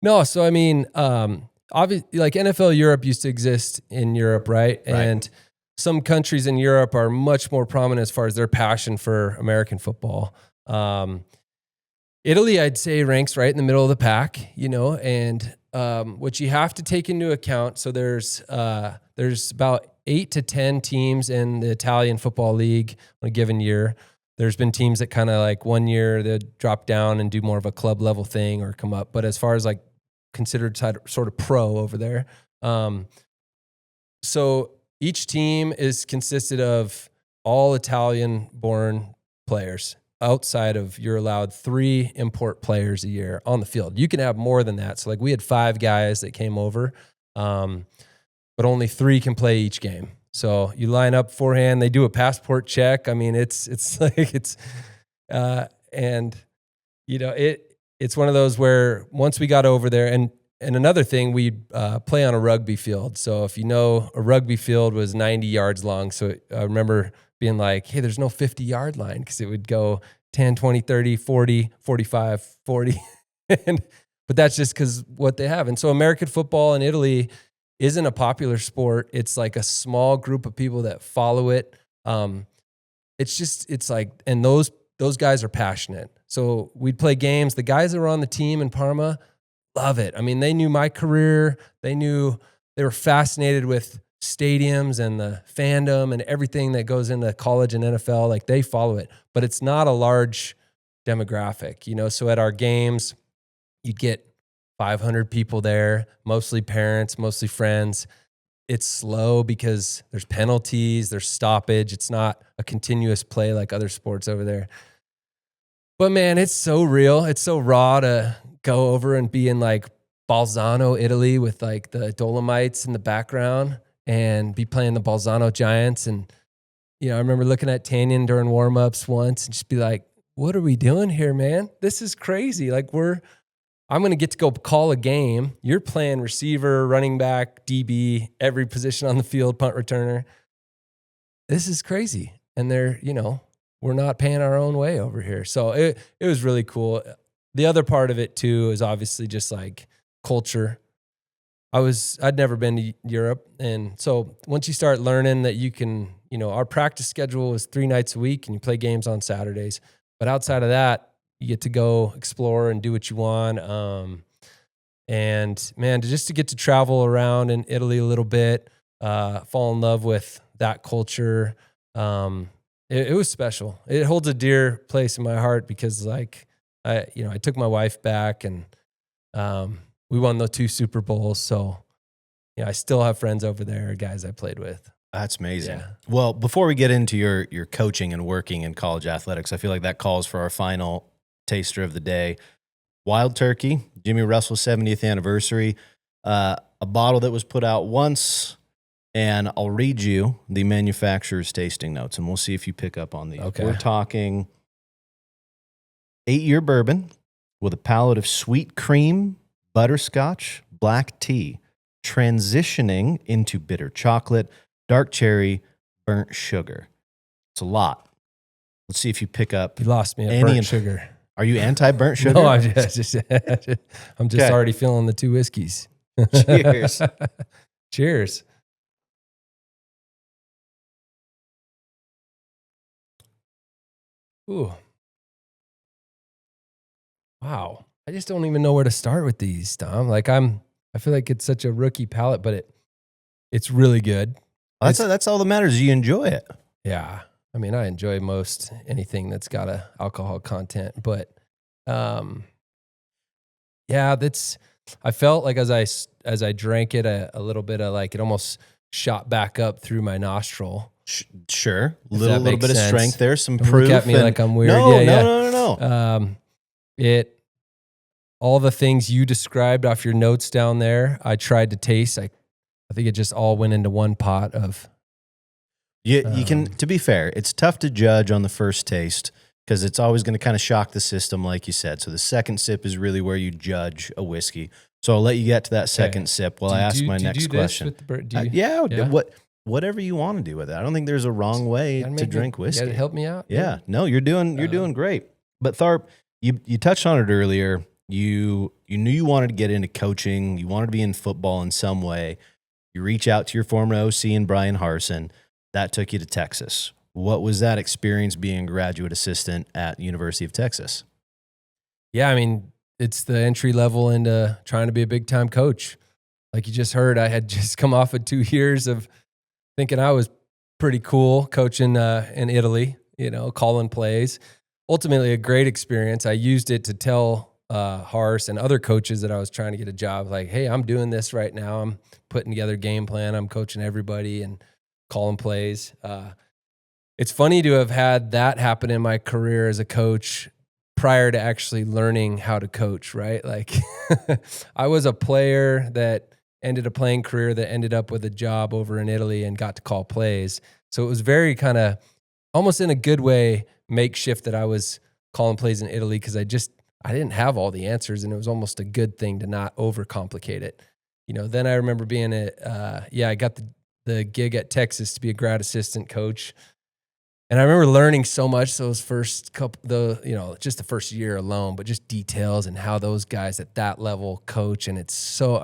So I mean, obviously, like NFL Europe used to exist in Europe, right? And some countries in Europe are much more prominent as far as their passion for American football. Italy, I'd say, ranks right in the middle of the pack, and what you have to take into account. So there's about 8 to 10 teams in the Italian football league on a given year. There's been teams that kind of like one year they drop down and do more of a club level thing or come up. But as far as like considered sort of pro over there, so each team is consisted of all Italian born players. Outside of, you're allowed 3 import players a year on the field. You can have more than that. So like we had 5 guys that came over, but only 3 can play each game. So you line up beforehand. They do a passport check. I mean, it's one of those where once we got over there, and another thing, we'd play on a rugby field. So if a rugby field was 90 yards long. So I remember being like, hey, there's no 50-yard line, because it would go 10, 20, 30, 40, 45, 40. But that's just because what they have. And so American football in Italy isn't a popular sport. It's like a small group of people that follow it. It's like, and those guys are passionate. So we'd play games. The guys that were on the team in Parma love it. I mean, they knew my career. They were fascinated with stadiums and the fandom and everything that goes into college and NFL. Like, they follow it, but it's not a large demographic, So at our games, you'd get 500 people there, mostly parents, mostly friends. It's slow because there's penalties, there's stoppage. It's not a continuous play like other sports over there. But man, it's so real. It's so raw to go over and be in like Bolzano, Italy, with like the Dolomites in the background and be playing the Bolzano Giants. And, I remember looking at Tanyan during warmups once and just be like, what are we doing here, man? This is crazy. Like, I'm going to get to go call a game. You're playing receiver, running back, DB, every position on the field, punt returner. This is crazy. And we're not paying our own way over here. So it was really cool. The other part of it too is obviously just like culture. I'd never been to Europe. And so once you start learning that you can, our practice schedule was 3 nights a week and you play games on Saturdays. But outside of that, you get to go explore and do what you want. And man, just to get to travel around in Italy a little bit, fall in love with that culture. It was special. It holds a dear place in my heart because like, I took my wife back and we won the 2 Super Bowls. So, I still have friends over there, guys I played with. That's amazing. Yeah. Well, before we get into your coaching and working in college athletics, I feel like that calls for our final taster of the day. Wild Turkey, Jimmy Russell's 70th anniversary, a bottle that was put out once, and I'll read you the manufacturer's tasting notes, and we'll see if you pick up on these. Okay. We're talking 8-year bourbon with a palate of sweet cream, butterscotch, black tea, transitioning into bitter chocolate, dark cherry, burnt sugar. It's a lot. Let's see if you pick up. You lost me at burnt sugar. Are you anti-burnt sugar? No, I'm just already feeling the 2 whiskeys. Cheers. Cheers. Ooh. Wow. I just don't even know where to start with these, Tom. Like I feel like it's such a rookie palate, but it's really good. That's all that matters. You enjoy it. Yeah. I mean, I enjoy most anything that's got a alcohol content, but I felt like as I drank it, a little bit of like, it almost shot back up through my nostril. Sure. Little bit of strength there, some Don't proof. Look at me like I'm weird. No. All the things you described off your notes down there, I tried to taste. I I think it just all went into one pot of. You can, to be fair, it's tough to judge on the first taste because it's always going to kind of shock the system, like you said. So the second sip is really where you judge a whiskey. So I'll let you get to that second sip while I ask my next question. Whatever you want to do with it. I don't think there's a wrong way to drink whiskey. You help me out. Yeah, no, you're doing great. But Tharp, you touched on it earlier. You knew you wanted to get into coaching. You wanted to be in football in some way. You reach out to your former OC and Brian Harsin. That took you to Texas. What was that experience being a graduate assistant at the University of Texas? Yeah, I mean, it's the entry level into trying to be a big time coach. Like you just heard, I had just come off of 2 years of thinking I was pretty cool coaching in Italy, calling plays. Ultimately, a great experience. I used it to tell Hars and other coaches that I was trying to get a job, like, hey, I'm doing this right now. I'm putting together a game plan. I'm coaching everybody and calling plays. It's funny to have had that happen in my career as a coach prior to actually learning how to coach, right? Like I was a player that ended a playing career that ended up with a job over in Italy and got to call plays. So it was very kind of almost in a good way makeshift that I was calling plays in Italy because I didn't have all the answers, and it was almost a good thing to not overcomplicate it. Then I remember being I got the gig at Texas to be a grad assistant coach. And I remember learning so much those first couple, just the first year alone, but just details and how those guys at that level coach. And it's so,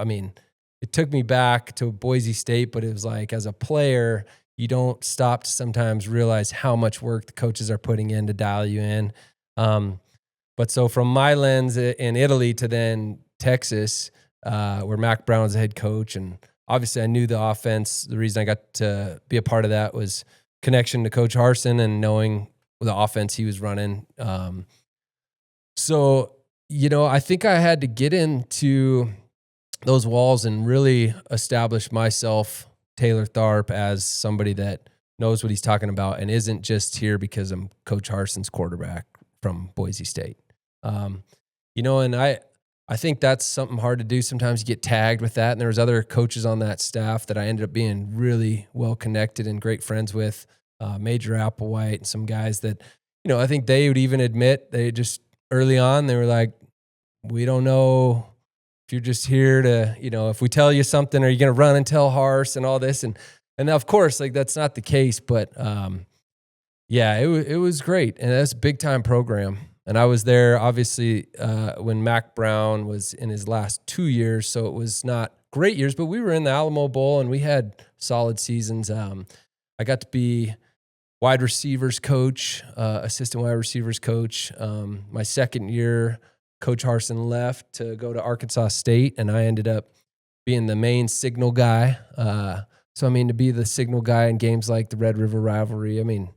it took me back to Boise State, but it was like as a player, you don't stop to sometimes realize how much work the coaches are putting in to dial you in. But so from my lens in Italy to then Texas, where Mac Brown's the head coach, and obviously I knew the offense. The reason I got to be a part of that was connection to Coach Harsin and knowing the offense he was running. So, I think I had to get into those walls and really establish myself, Taylor Tharp, as somebody that knows what he's talking about and isn't just here because I'm Coach Harsin's quarterback from Boise State. And I think that's something hard to do. Sometimes you get tagged with that. And there was other coaches on that staff that I ended up being really well connected and great friends with, Major Applewhite and some guys that, I think they would even admit they just early on, they were like, we don't know if you're just here to, if we tell you something, are you going to run and tell Hars and all this? And of course, like that's not the case, but it was great. And that's a big time program. And I was there, obviously, when Mac Brown was in his last 2 years, so it was not great years, but we were in the Alamo Bowl, and we had solid seasons. I got to be wide receivers coach, assistant wide receivers coach. My second year, Coach Harsin left to go to Arkansas State, and I ended up being the main signal guy. So, to be the signal guy in games like the Red River rivalry, it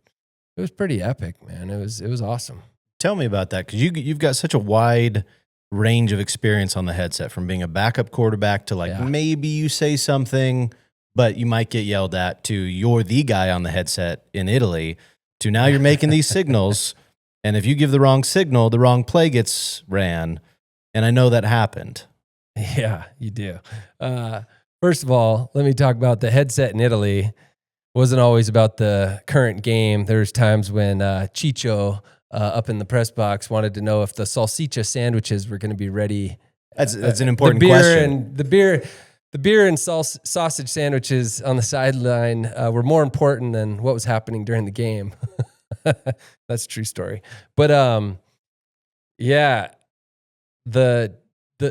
was pretty epic, man. It was awesome. Tell me about that, because you've got such a wide range of experience on the headset, from being a backup quarterback to maybe you say something, but you might get yelled at, to you're the guy on the headset in Italy, to now you're making these signals, and if you give the wrong signal, the wrong play gets ran, and I know that happened. Yeah, you do. First of all, let me talk about the headset in Italy. Wasn't always about the current game. There's times when Chicho up in the press box wanted to know if the salsicha sandwiches were going to be ready. That's an important question. The beer and sausage sandwiches on the sideline were more important than what was happening during the game. That's a true story. But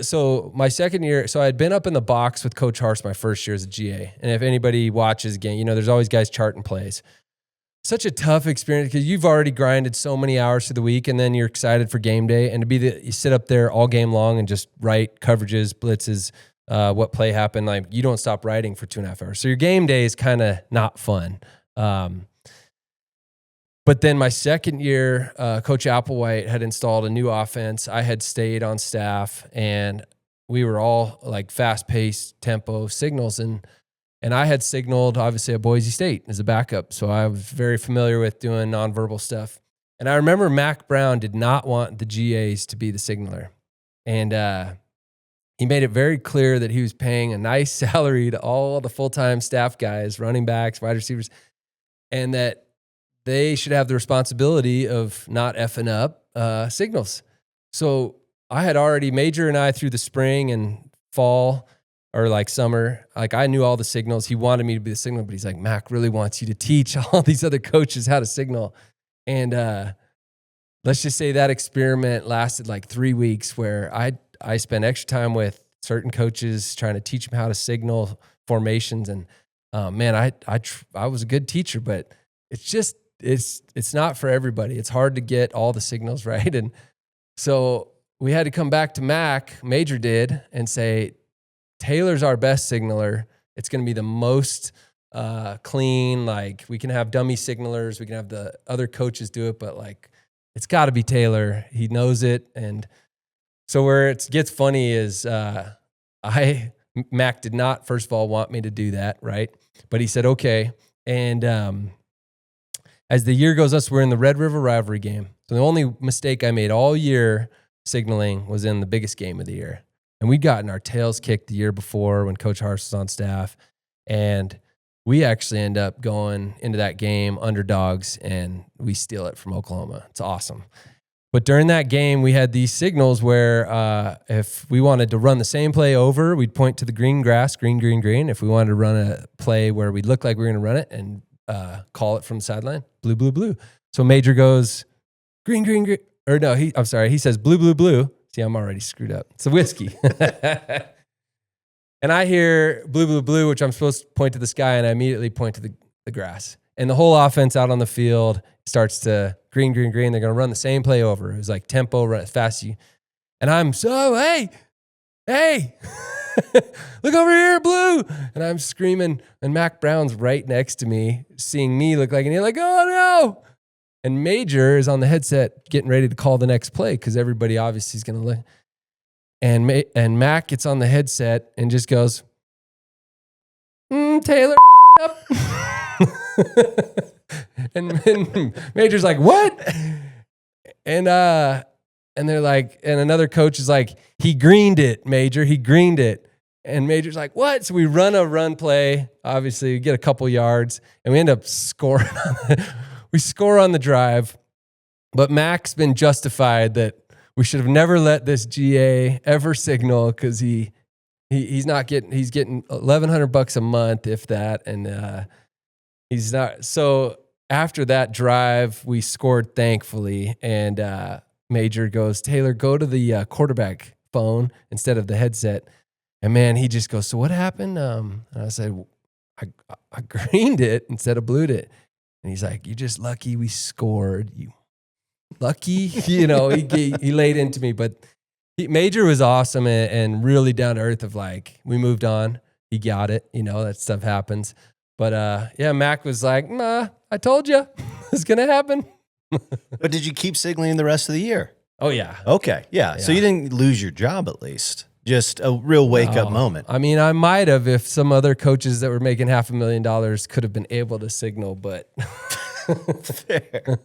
so my second year, so I had been up in the box with Coach Hars my first year as a GA. And if anybody watches a game, there's always guys charting plays. Such a tough experience because you've already grinded so many hours through the week, and then you're excited for game day, and you sit up there all game long and just write coverages, blitzes, what play happened. Like you don't stop writing for 2.5 hours. So your game day is kind of not fun. But then my second year, Coach Applewhite had installed a new offense. I had stayed on staff, and we were all like fast-paced tempo signals, and I had signaled, obviously, at Boise State as a backup. So I was very familiar with doing nonverbal stuff. And I remember Mac Brown did not want the GAs to be the signaler. And he made it very clear that he was paying a nice salary to all the full-time staff guys, running backs, wide receivers, and that they should have the responsibility of not effing up signals. So I had already, Major and I, through the spring and fall or like summer, like I knew all the signals. He wanted me to be the signal, but he's like, Mac really wants you to teach all these other coaches how to signal. And let's just say that experiment lasted like 3 weeks, where I spent extra time with certain coaches trying to teach them how to signal formations. And man, I was a good teacher, but it's just, it's not for everybody. It's hard to get all the signals right. And so we had to come back to Mac, Major did, and say, Taylor's our best signaler. It's going to be the most clean. Like, we can have dummy signalers, we can have the other coaches do it, but like, it's got to be Taylor. He knows it. And so where it gets funny is Mac did not, first of all, want me to do that, right? But he said, okay. And as the year goes on, we're in the Red River rivalry game. So the only mistake I made all year signaling was in the biggest game of the year. And we'd gotten our tails kicked the year before when Coach Harsh was on staff. And we actually end up going into that game underdogs, and we steal it from Oklahoma. It's awesome. But during that game, we had these signals where if we wanted to run the same play over, we'd point to the green grass, green, green, green. If we wanted to run a play where we'd look like we were going to run it and call it from the sideline, blue, blue, blue. So Major goes, green, green, green. Or no, he says blue, blue, blue. See, I'm already screwed up. It's a whiskey. And I hear blue, blue, blue, which I'm supposed to point to the sky, and I immediately point to the grass. And the whole offense out on the field starts to green, green, green. They're going to run the same play over. It was like tempo, run as fast as you. And I'm hey, look over here, blue. And I'm screaming, and Mac Brown's right next to me, seeing me look like, and he's like, oh no. And Major is on the headset getting ready to call the next play because everybody obviously is going to look. And Mac gets on the headset and just goes, Taylor up. and Major's like, what? And they're like, and another coach is like, he greened it, Major. He greened it. And Major's like, what? So we run a run play. Obviously, we get a couple yards, and we end up scoring. We score on the drive. But Mac's been justified that we should have never let this GA ever signal because he's getting $1,100 a month, if that, and he's not. So after that drive, we scored, thankfully, and Major goes, Taylor, go to the quarterback phone instead of the headset. And man, he just goes, so what happened? And I said, I greened it instead of blued it. And he's like, you're just lucky we scored. You lucky, he laid into me. But Major was awesome and really down to earth of like, we moved on. He got it. That stuff happens. But yeah, Mac was like, nah, I told you it's going to happen. But did you keep signaling the rest of the year? Oh, yeah. Okay. Yeah. So you didn't lose your job, at least. Just a real wake-up moment. I mean, I might have if some other coaches that were making $500,000 could have been able to signal, but... Fair.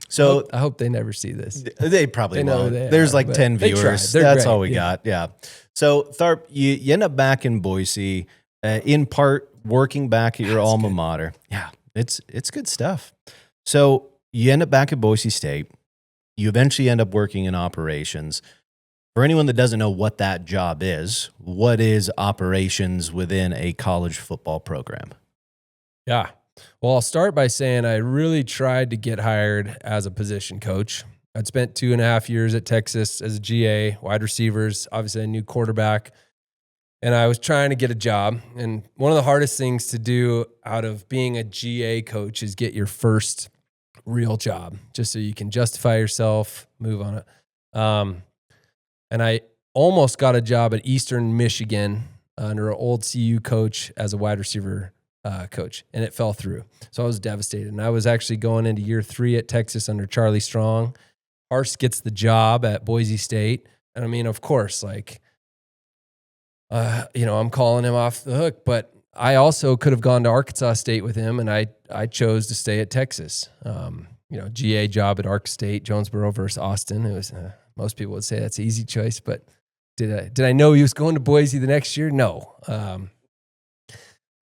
So I hope they never see this. They probably won't. There's like 10 viewers. That's great. All we got. Yeah. So Tharp, you end up back in Boise, in part working back at your alma mater. Yeah, it's good stuff. So you end up back at Boise State. You eventually end up working in operations. For anyone that doesn't know what that job is, what is operations within a college football program? Yeah. Well, I'll start by saying I really tried to get hired as a position coach. I'd spent 2.5 years at Texas as a GA, wide receivers, obviously a new quarterback, and I was trying to get a job. And one of the hardest things to do out of being a GA coach is get your first real job, just so you can justify yourself, move on it. And I almost got a job at Eastern Michigan under an old CU coach as a wide receiver coach, and it fell through. So I was devastated. And I was actually going into year 3 at Texas under Charlie Strong. Harsh gets the job at Boise State. And I mean, of course, like, I'm calling him off the hook, but I also could have gone to Arkansas State with him, and I chose to stay at Texas. GA job at Ark State, Jonesboro versus Austin. It was most people would say that's an easy choice, but did I know he was going to Boise the next year? No.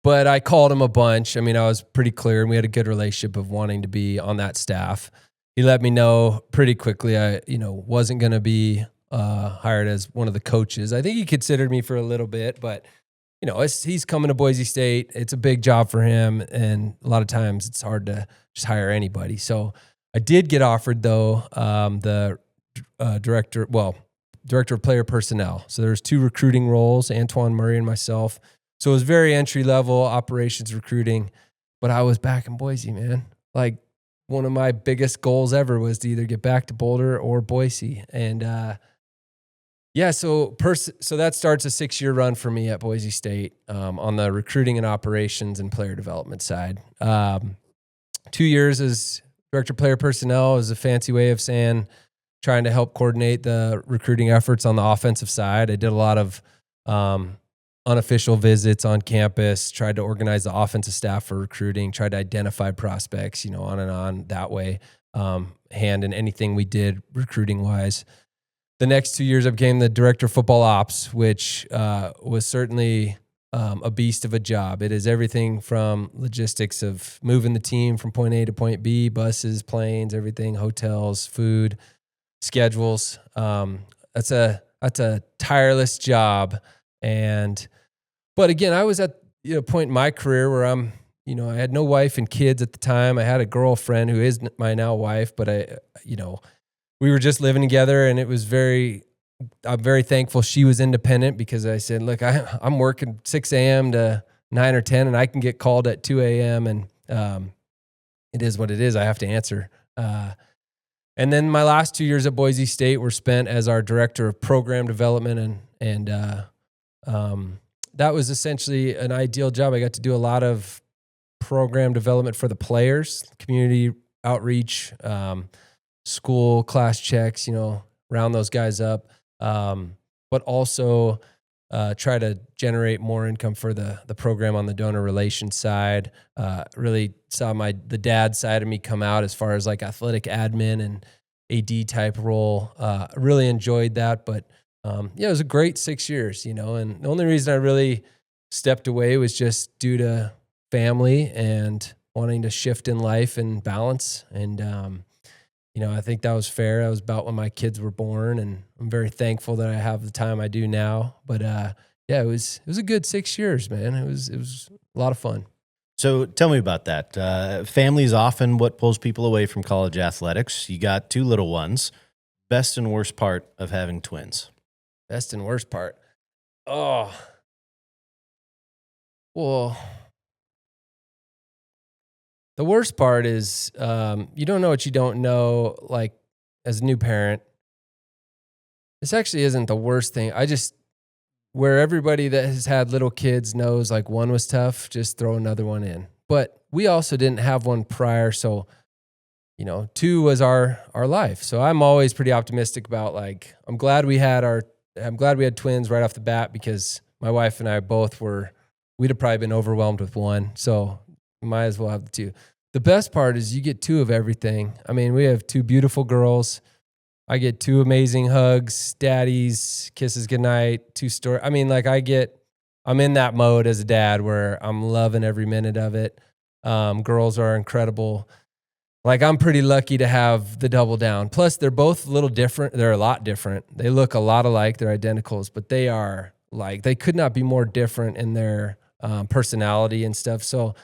But I called him a bunch. I mean, I was pretty clear, and we had a good relationship of wanting to be on that staff. He let me know pretty quickly I, wasn't going to be hired as one of the coaches. I think he considered me for a little bit, but he's coming to Boise State. It's a big job for him, and a lot of times it's hard to just hire anybody. So I did get offered, though, the director of player personnel. So there's 2 recruiting roles, Antoine Murray and myself. So it was very entry-level operations recruiting, but I was back in Boise, man. Like, one of my biggest goals ever was to either get back to Boulder or Boise. And so that starts a 6-year run for me at Boise State on the recruiting and operations and player development side. 2 years as director of player personnel is a fancy way of saying trying to help coordinate the recruiting efforts on the offensive side. I did a lot of unofficial visits on campus, tried to organize the offensive staff for recruiting, tried to identify prospects, on and on that way, hand in anything we did recruiting wise. The next 2 years I became the director of football ops, which was certainly a beast of a job. It is everything from logistics of moving the team from point A to point B, buses, planes, everything, hotels, food, schedules. That's a tireless job. But again, I was at a point in my career where I had no wife and kids at the time. I had a girlfriend who is my now wife, but we were just living together, and I'm very thankful she was independent, because I said, look, I'm working 6 a.m. to 9 or 10, and I can get called at 2 a.m. and it is what it is. I have to answer. And then my last 2 years at Boise State were spent as our director of program development, and that was essentially an ideal job. I got to do a lot of program development for the players, community outreach, school class checks, round those guys up, but also try to generate more income for the program on the donor relations side. Really saw the dad side of me come out as far as like athletic admin and AD type role. Really enjoyed that, but it was a great 6 years, and the only reason I really stepped away was just due to family and wanting to shift in life and balance. And, I think that was fair. That was about when my kids were born, and I'm very thankful that I have the time I do now. But, it was a good 6 years, man. It was a lot of fun. So tell me about that. Family is often what pulls people away from college athletics. You got 2 little ones. Best and worst part of having twins? Best and worst part. Oh, well, the worst part is you don't know what you don't know, like, as a new parent. This actually isn't the worst thing. Where everybody that has had little kids knows, like, one was tough, just throw another one in. But we also didn't have one prior, so, 2 was our life. So I'm always pretty optimistic about, like, I'm glad we had twins right off the bat, because my wife and I we'd have probably been overwhelmed with one. So might as well have the 2. The best part is you get 2 of everything. I mean, we have 2 beautiful girls. I get 2 amazing hugs, daddies, kisses goodnight, 2 stories. I mean, like, I'm in that mode as a dad where I'm loving every minute of it. Girls are incredible. Like, I'm pretty lucky to have the double down. Plus, they're both a little different. They're a lot different. They look a lot alike. They're identicals, but they are, like, they could not be more different in their personality and stuff. So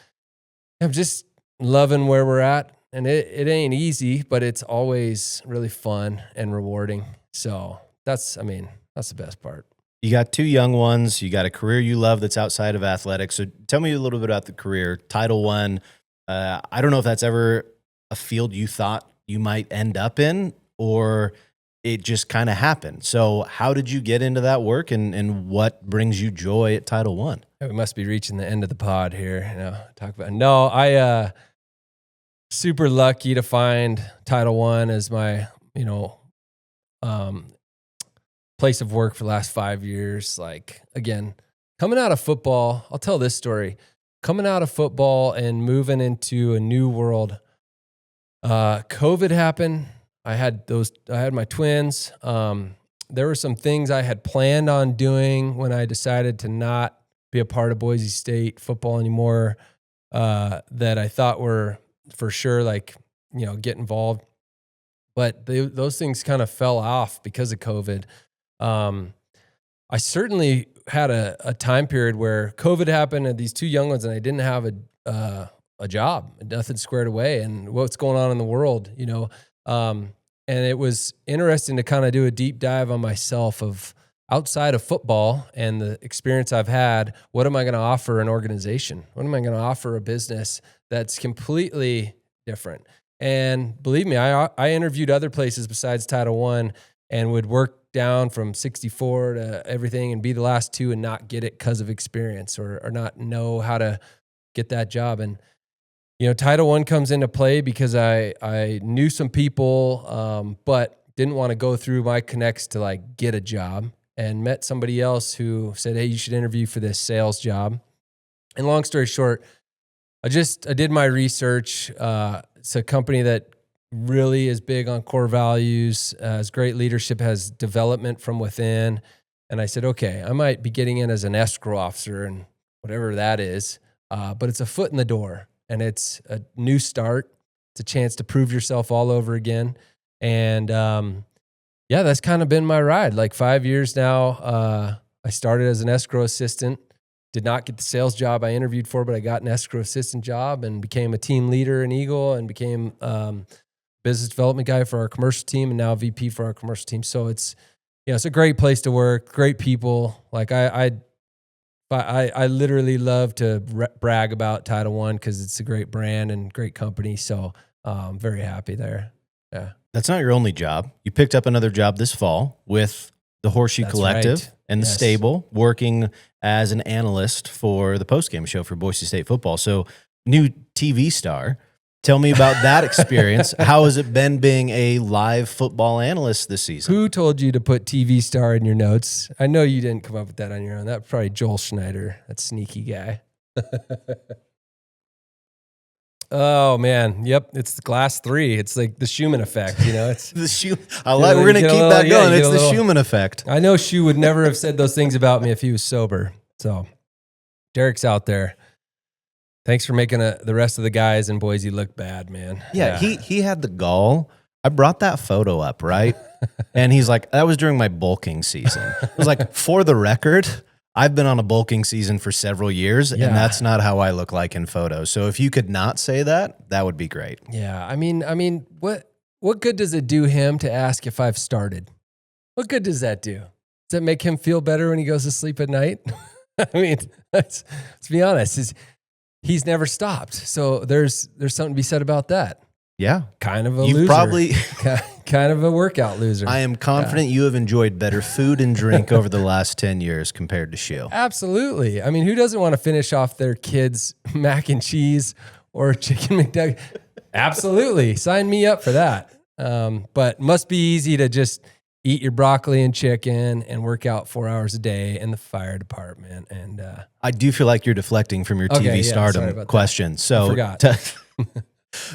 I'm just loving where we're at. And it ain't easy, but it's always really fun and rewarding. So that's the best part. You got 2 young ones. You got a career you love that's outside of athletics. So tell me a little bit about the career. TitleOne. I don't know if that's ever a field you thought you might end up in, or it just kind of happened. So how did you get into that work, and what brings you joy at TitleOne? We must be reaching the end of the pod here. I super lucky to find TitleOne as my, place of work for the last 5 years. Like, again, coming out of football, I'll tell this story. Coming out of football and moving into a new world, COVID happened. I had my twins. there were some things I had planned on doing when I decided to not be a part of Boise State football anymore, that I thought were for sure, like, get involved. But those things kind of fell off because of COVID. I certainly had a time period where COVID happened and these two young ones, and I didn't have a job, nothing squared away, and what's going on in the world, and it was interesting to kind of do a deep dive on myself of outside of football and the experience I've had. What am I going to offer an organization? What am I going to offer a business that's completely different? And believe me, I interviewed other places besides TitleOne and would work down from 64 to everything and be the last two and not get it because of experience or not know how to get that job. And, TitleOne comes into play because I knew some people, but didn't want to go through my connects to like get a job, and met somebody else who said, hey, you should interview for this sales job. And long story short, I did my research. It's a company that really is big on core values, has great leadership, has development from within. And I said, okay, I might be getting in as an escrow officer and whatever that is, but it's a foot in the door and it's a new start. It's a chance to prove yourself all over again. And that's kind of been my ride. Like 5 years now, I started as an escrow assistant. Did not get the sales job I interviewed for, but I got an escrow assistant job and became a team leader in Eagle and became business development guy for our commercial team and now VP for our commercial team. So it's a great place to work, great people. Like I literally love to brag about TitleOne because it's a great brand and great company. So I'm very happy there. Yeah. That's not your only job. You picked up another job this fall with the Horseshoe Collective right. and the stable, working as an analyst for the postgame show for Boise State football. So new TV star. Tell me about that experience. How has it been being a live football analyst this season? Who told you to put TV star in your notes? I know you didn't come up with that on your own. That's probably Joel Schneider, that sneaky guy. Oh man, yep. It's the glass 3. It's like the Schumann effect, It's the Schumann. We're gonna keep that going. It's the Schumann effect. I know Shu would never have said those things about me if he was sober. So Derek's out there. Thanks for making the rest of the guys in Boise look bad, man. Yeah. He had the gall. I brought that photo up, right? And he's like, that was during my bulking season. I was like, for the record, I've been on a bulking season for several years, and that's not how I look like in photos. So if you could not say that, that would be great. Yeah. I mean, what good does it do him to ask if I've started? What good does that do? Does that make him feel better when he goes to sleep at night? I mean, let's be honest. He's never stopped. So there's something to be said about that. Yeah. Kind of a You've loser. probably kind of a workout loser. I am confident you have enjoyed better food and drink over the last 10 years compared to Shu. Absolutely. I mean, who doesn't want to finish off their kids' mac and cheese or chicken McNugget? Absolutely. Sign me up for that. But must be easy to just eat your broccoli and chicken and work out 4 hours a day in the fire department. And I do feel like you're deflecting from your TV stardom question. That. So I forgot.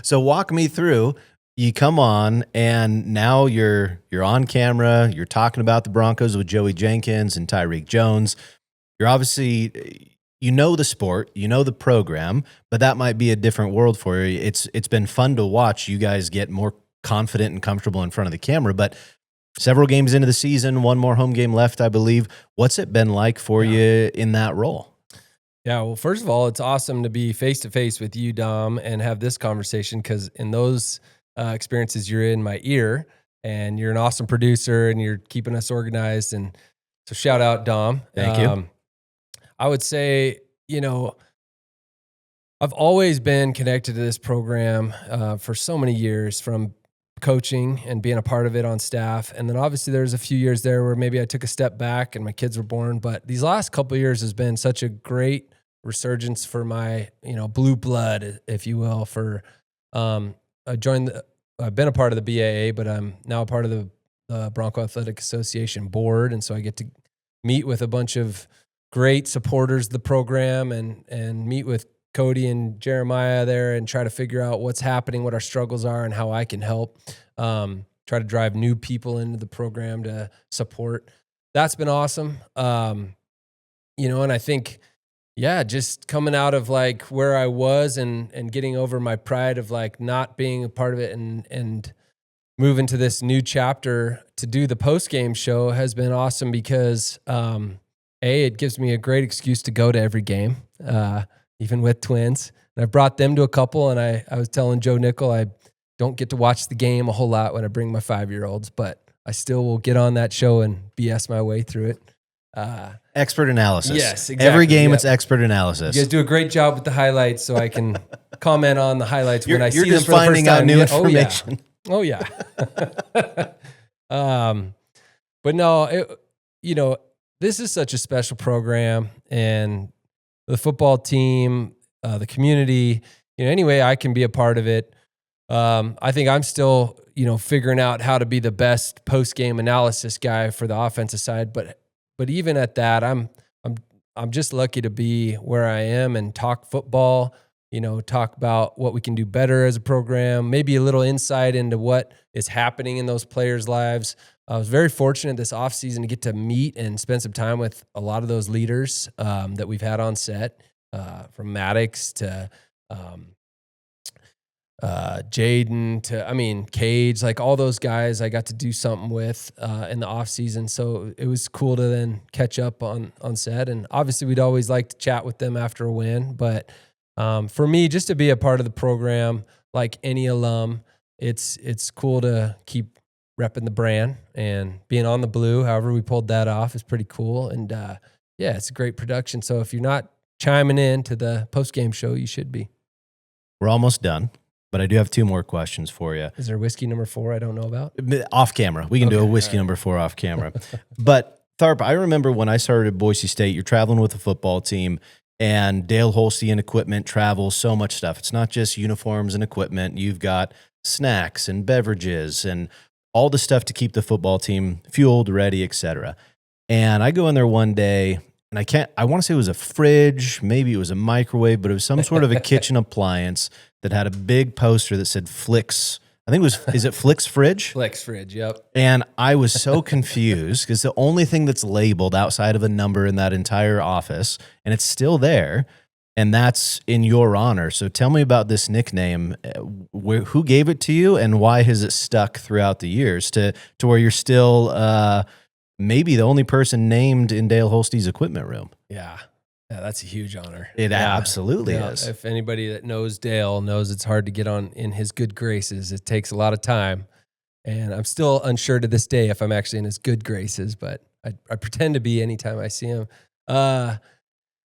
So walk me through. You come on, and now you're on camera. You're talking about the Broncos with Joey Jenkins and Tyreek Jones. You're obviously, the sport, the program, but that might be a different world for you. It's been fun to watch you guys get more confident and comfortable in front of the camera, but several games into the season, one more home game left, I believe. What's it been like for you in that role? Yeah, well, first of all, it's awesome to be face-to-face with you, Dom, and have this conversation because in those experiences, you're in my ear, and you're an awesome producer, and you're keeping us organized. And so shout out, Dom. Thank you. I would say, I've always been connected to this program for so many years, from coaching and being a part of it on staff. And then obviously there's a few years there where maybe I took a step back and my kids were born, but these last couple of years has been such a great resurgence for my, blue blood, if you will, for, I've been a part of the BAA, but I'm now a part of the Bronco Athletic Association board. And so I get to meet with a bunch of great supporters of the program and meet with Cody and Jeremiah there and try to figure out what's happening, what our struggles are, and how I can help. Try try to drive new people into the program to support. That's been awesome. And I think, just coming out of like where I was and getting over my pride of like not being a part of it and moving to this new chapter to do the post-game show has been awesome because, it gives me a great excuse to go to every game, even with twins. And I brought them to a couple, and I was telling Joe Nickel, I don't get to watch the game a whole lot when I bring my 5-year-olds, but I still will get on that show and BS my way through it. Expert analysis. Yes, exactly. Every game, it's expert analysis. You guys do a great job with the highlights, so I can comment on the highlights when I see them for the first time. You're just finding out new information. Oh, yeah. But no, this is such a special program, and the football team, the community, any way I can be a part of it. I think I'm still, figuring out how to be the best post-game analysis guy for the offensive side, but even at that, I'm just lucky to be where I am and talk football, talk about what we can do better as a program, maybe a little insight into what is happening in those players' lives. I was very fortunate this offseason to get to meet and spend some time with a lot of those leaders that we've had on set, from Maddox to Jaden to, Cage, like all those guys I got to do something with in the off season. So it was cool to then catch up on set. And obviously we'd always like to chat with them after a win. But for me, just to be a part of the program, like any alum, it's cool to keep repping the brand and being on the blue. However we pulled that off is pretty cool. And it's a great production. So if you're not chiming in to the post-game show, you should be. We're almost done, but I do have 2 more questions for you. Is there whiskey number 4 I don't know about? Off camera. We can do a whiskey number 4 off camera. But Tharp, I remember when I started at Boise State, you're traveling with the football team, and Dale Holstein equipment travels, so much stuff. It's not just uniforms and equipment. You've got snacks and beverages and all the stuff to keep the football team fueled, ready, etc. And I go in there one day, and I want to say it was a fridge, maybe it was a microwave, but it was some sort of a kitchen appliance that had a big poster that said Flicks. I think is it Flicks Fridge? Flicks Fridge, yep. And I was so confused because the only thing that's labeled outside of a number in that entire office, and it's still there, and that's in your honor. So tell me about this nickname. Who gave it to you, and why has it stuck throughout the years to where you're still maybe the only person named in Dale Holstein's equipment room? Yeah, that's a huge honor. It absolutely is. If anybody that knows Dale knows it's hard to get on in his good graces. It takes a lot of time, and I'm still unsure to this day if I'm actually in his good graces, but I pretend to be anytime I see him.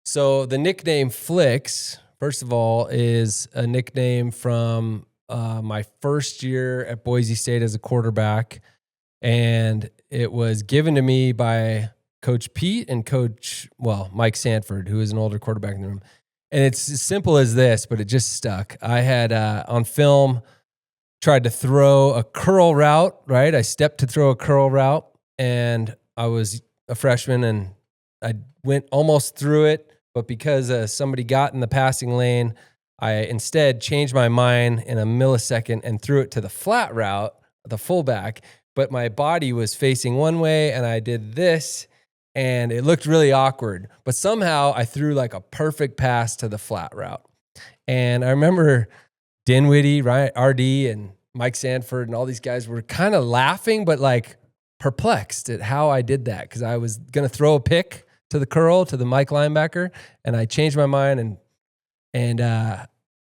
So the nickname Flicks, first of all, is a nickname from my first year at Boise State as a quarterback, and it was given to me by Coach Pete and Mike Sanford, who is an older quarterback in the room. And it's as simple as this, but it just stuck. I had, on film, tried to throw a curl route, right? I stepped to throw a curl route, and I was a freshman, and I went almost through it, but because somebody got in the passing lane, I instead changed my mind in a millisecond and threw it to the flat route, the fullback, but my body was facing one way, and I did this, and it looked really awkward. But somehow I threw like a perfect pass to the flat route. And I remember Dinwiddie, right, RD, and Mike Sanford, and all these guys were kind of laughing, but like perplexed at how I did that, because I was going to throw a pick to the curl, to the Mike linebacker, and I changed my mind, and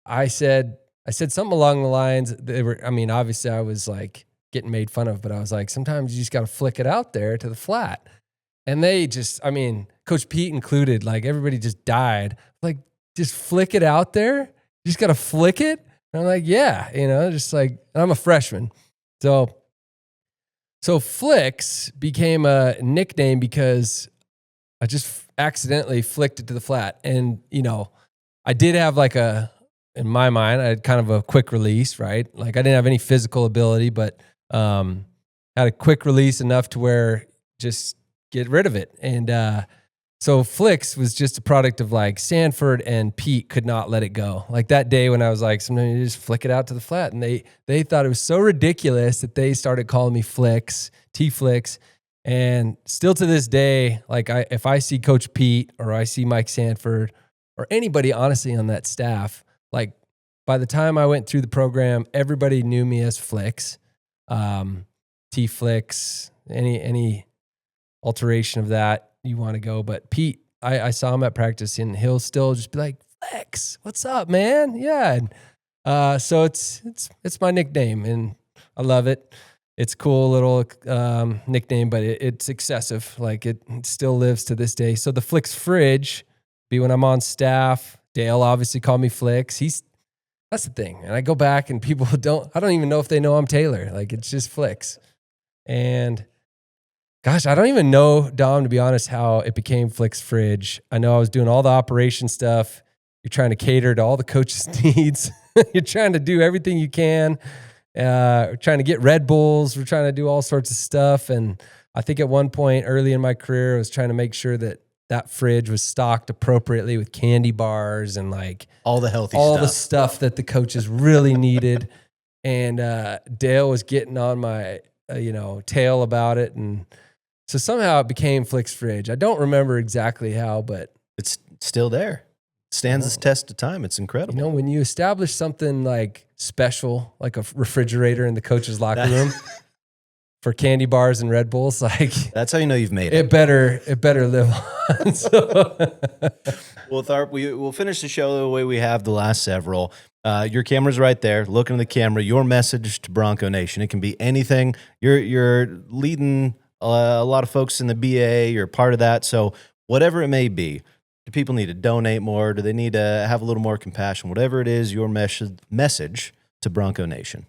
I said something along the lines, obviously I was like getting made fun of, but I was like, sometimes you just got to flick it out there to the flat. And they just, Coach Pete included, like everybody just died. Like, just flick it out there? You just got to flick it? And I'm like, yeah, just like, and I'm a freshman. So Flicks became a nickname because I just accidentally flicked it to the flat. And, I did have in my mind, I had kind of a quick release, right? Like I didn't have any physical ability, but had a quick release enough to where just get rid of it. And So flicks was just a product of like Sanford and Pete could not let it go. Like that day when I was like, sometimes you just flick it out to the flat. And they thought it was so ridiculous that they started calling me Flicks, T-Flicks. And still to this day, like if I see Coach Pete or I see Mike Sanford or anybody honestly on that staff, like by the time I went through the program, everybody knew me as Flicks, T-Flicks, any alteration of that you want to go. But Pete, I saw him at practice and he'll still just be like, Flex, what's up, man? Yeah. And so it's my nickname and I love it. It's a cool little nickname, but it's excessive. Like it still lives to this day. So the Flicks fridge be when I'm on staff. Dale obviously called me Flicks. That's the thing. And I go back and people I don't even know if they know I'm Taylor. Like it's just Flicks. And gosh, I don't even know, Dom, to be honest, how it became Flicks Fridge. I know I was doing all the operation stuff. You're trying to cater to all the coaches' needs. You're trying to do everything you can. We're trying to get Red Bulls. We're trying to do all sorts of stuff. And I think at one point early in my career, I was trying to make sure that fridge was stocked appropriately with candy bars and like all the healthy all stuff. the stuff that the coaches really needed. And Dale was getting on my tail about it. And so somehow it became Flicks Fridge. I don't remember exactly how, but it's still there. Stands the test of time. It's incredible. You know, when you establish something like special, like a refrigerator in the coach's locker room for candy bars and Red Bulls, like that's how you know you've made it. It better live on. So. Well, Tharp, we'll finish the show the way we have the last several. Your camera's right there. Look in the camera. Your message to Bronco Nation. It can be anything. You're leading a lot of folks in the BA. You're part of that. So whatever it may be, do people need to donate more? Do they need to have a little more compassion? Whatever it is, your message to Bronco Nation.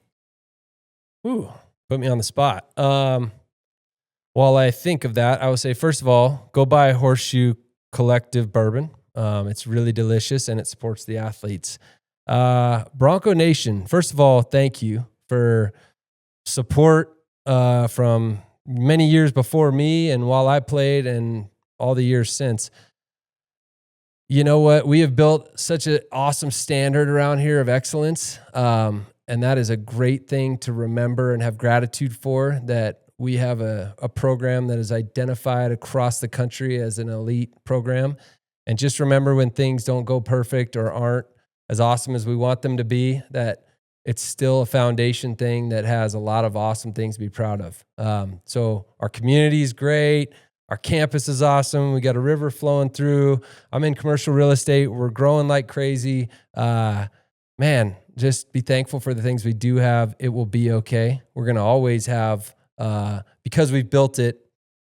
Ooh, put me on the spot. While I think of that, I would say, first of all, go buy Horseshoe Collective Bourbon. It's really delicious and it supports the athletes. Bronco Nation, first of all, thank you for support from many years before me and while I played and all the years since. You know what? We have built such an awesome standard around here of excellence. And that is a great thing to remember and have gratitude for, that we have a program that is identified across the country as an elite program. And just remember, when things don't go perfect or aren't as awesome as we want them to be, that it's still a foundation thing that has a lot of awesome things to be proud of. So our community is great. Our campus is awesome. We got a river flowing through. I'm in commercial real estate. We're growing like crazy. Man, just be thankful for the things we do have. It will be okay. We're going to always have, because we've built it,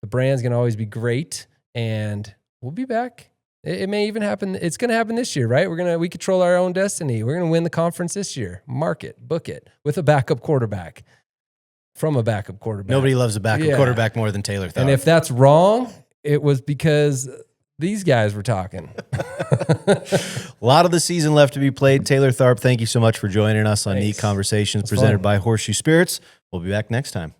the brand's going to always be great, and we'll be back. It may even happen. It's going to happen this year, right? We control our own destiny. We're going to win the conference this year. Mark it, book it with a backup quarterback. From a backup quarterback. Nobody loves a backup quarterback more than Taylor Tharp. And if that's wrong, it was because these guys were talking. A lot of the season left to be played. Taylor Tharp, thank you so much for joining us on Neat Conversations presented by Horseshoe Spirits. We'll be back next time.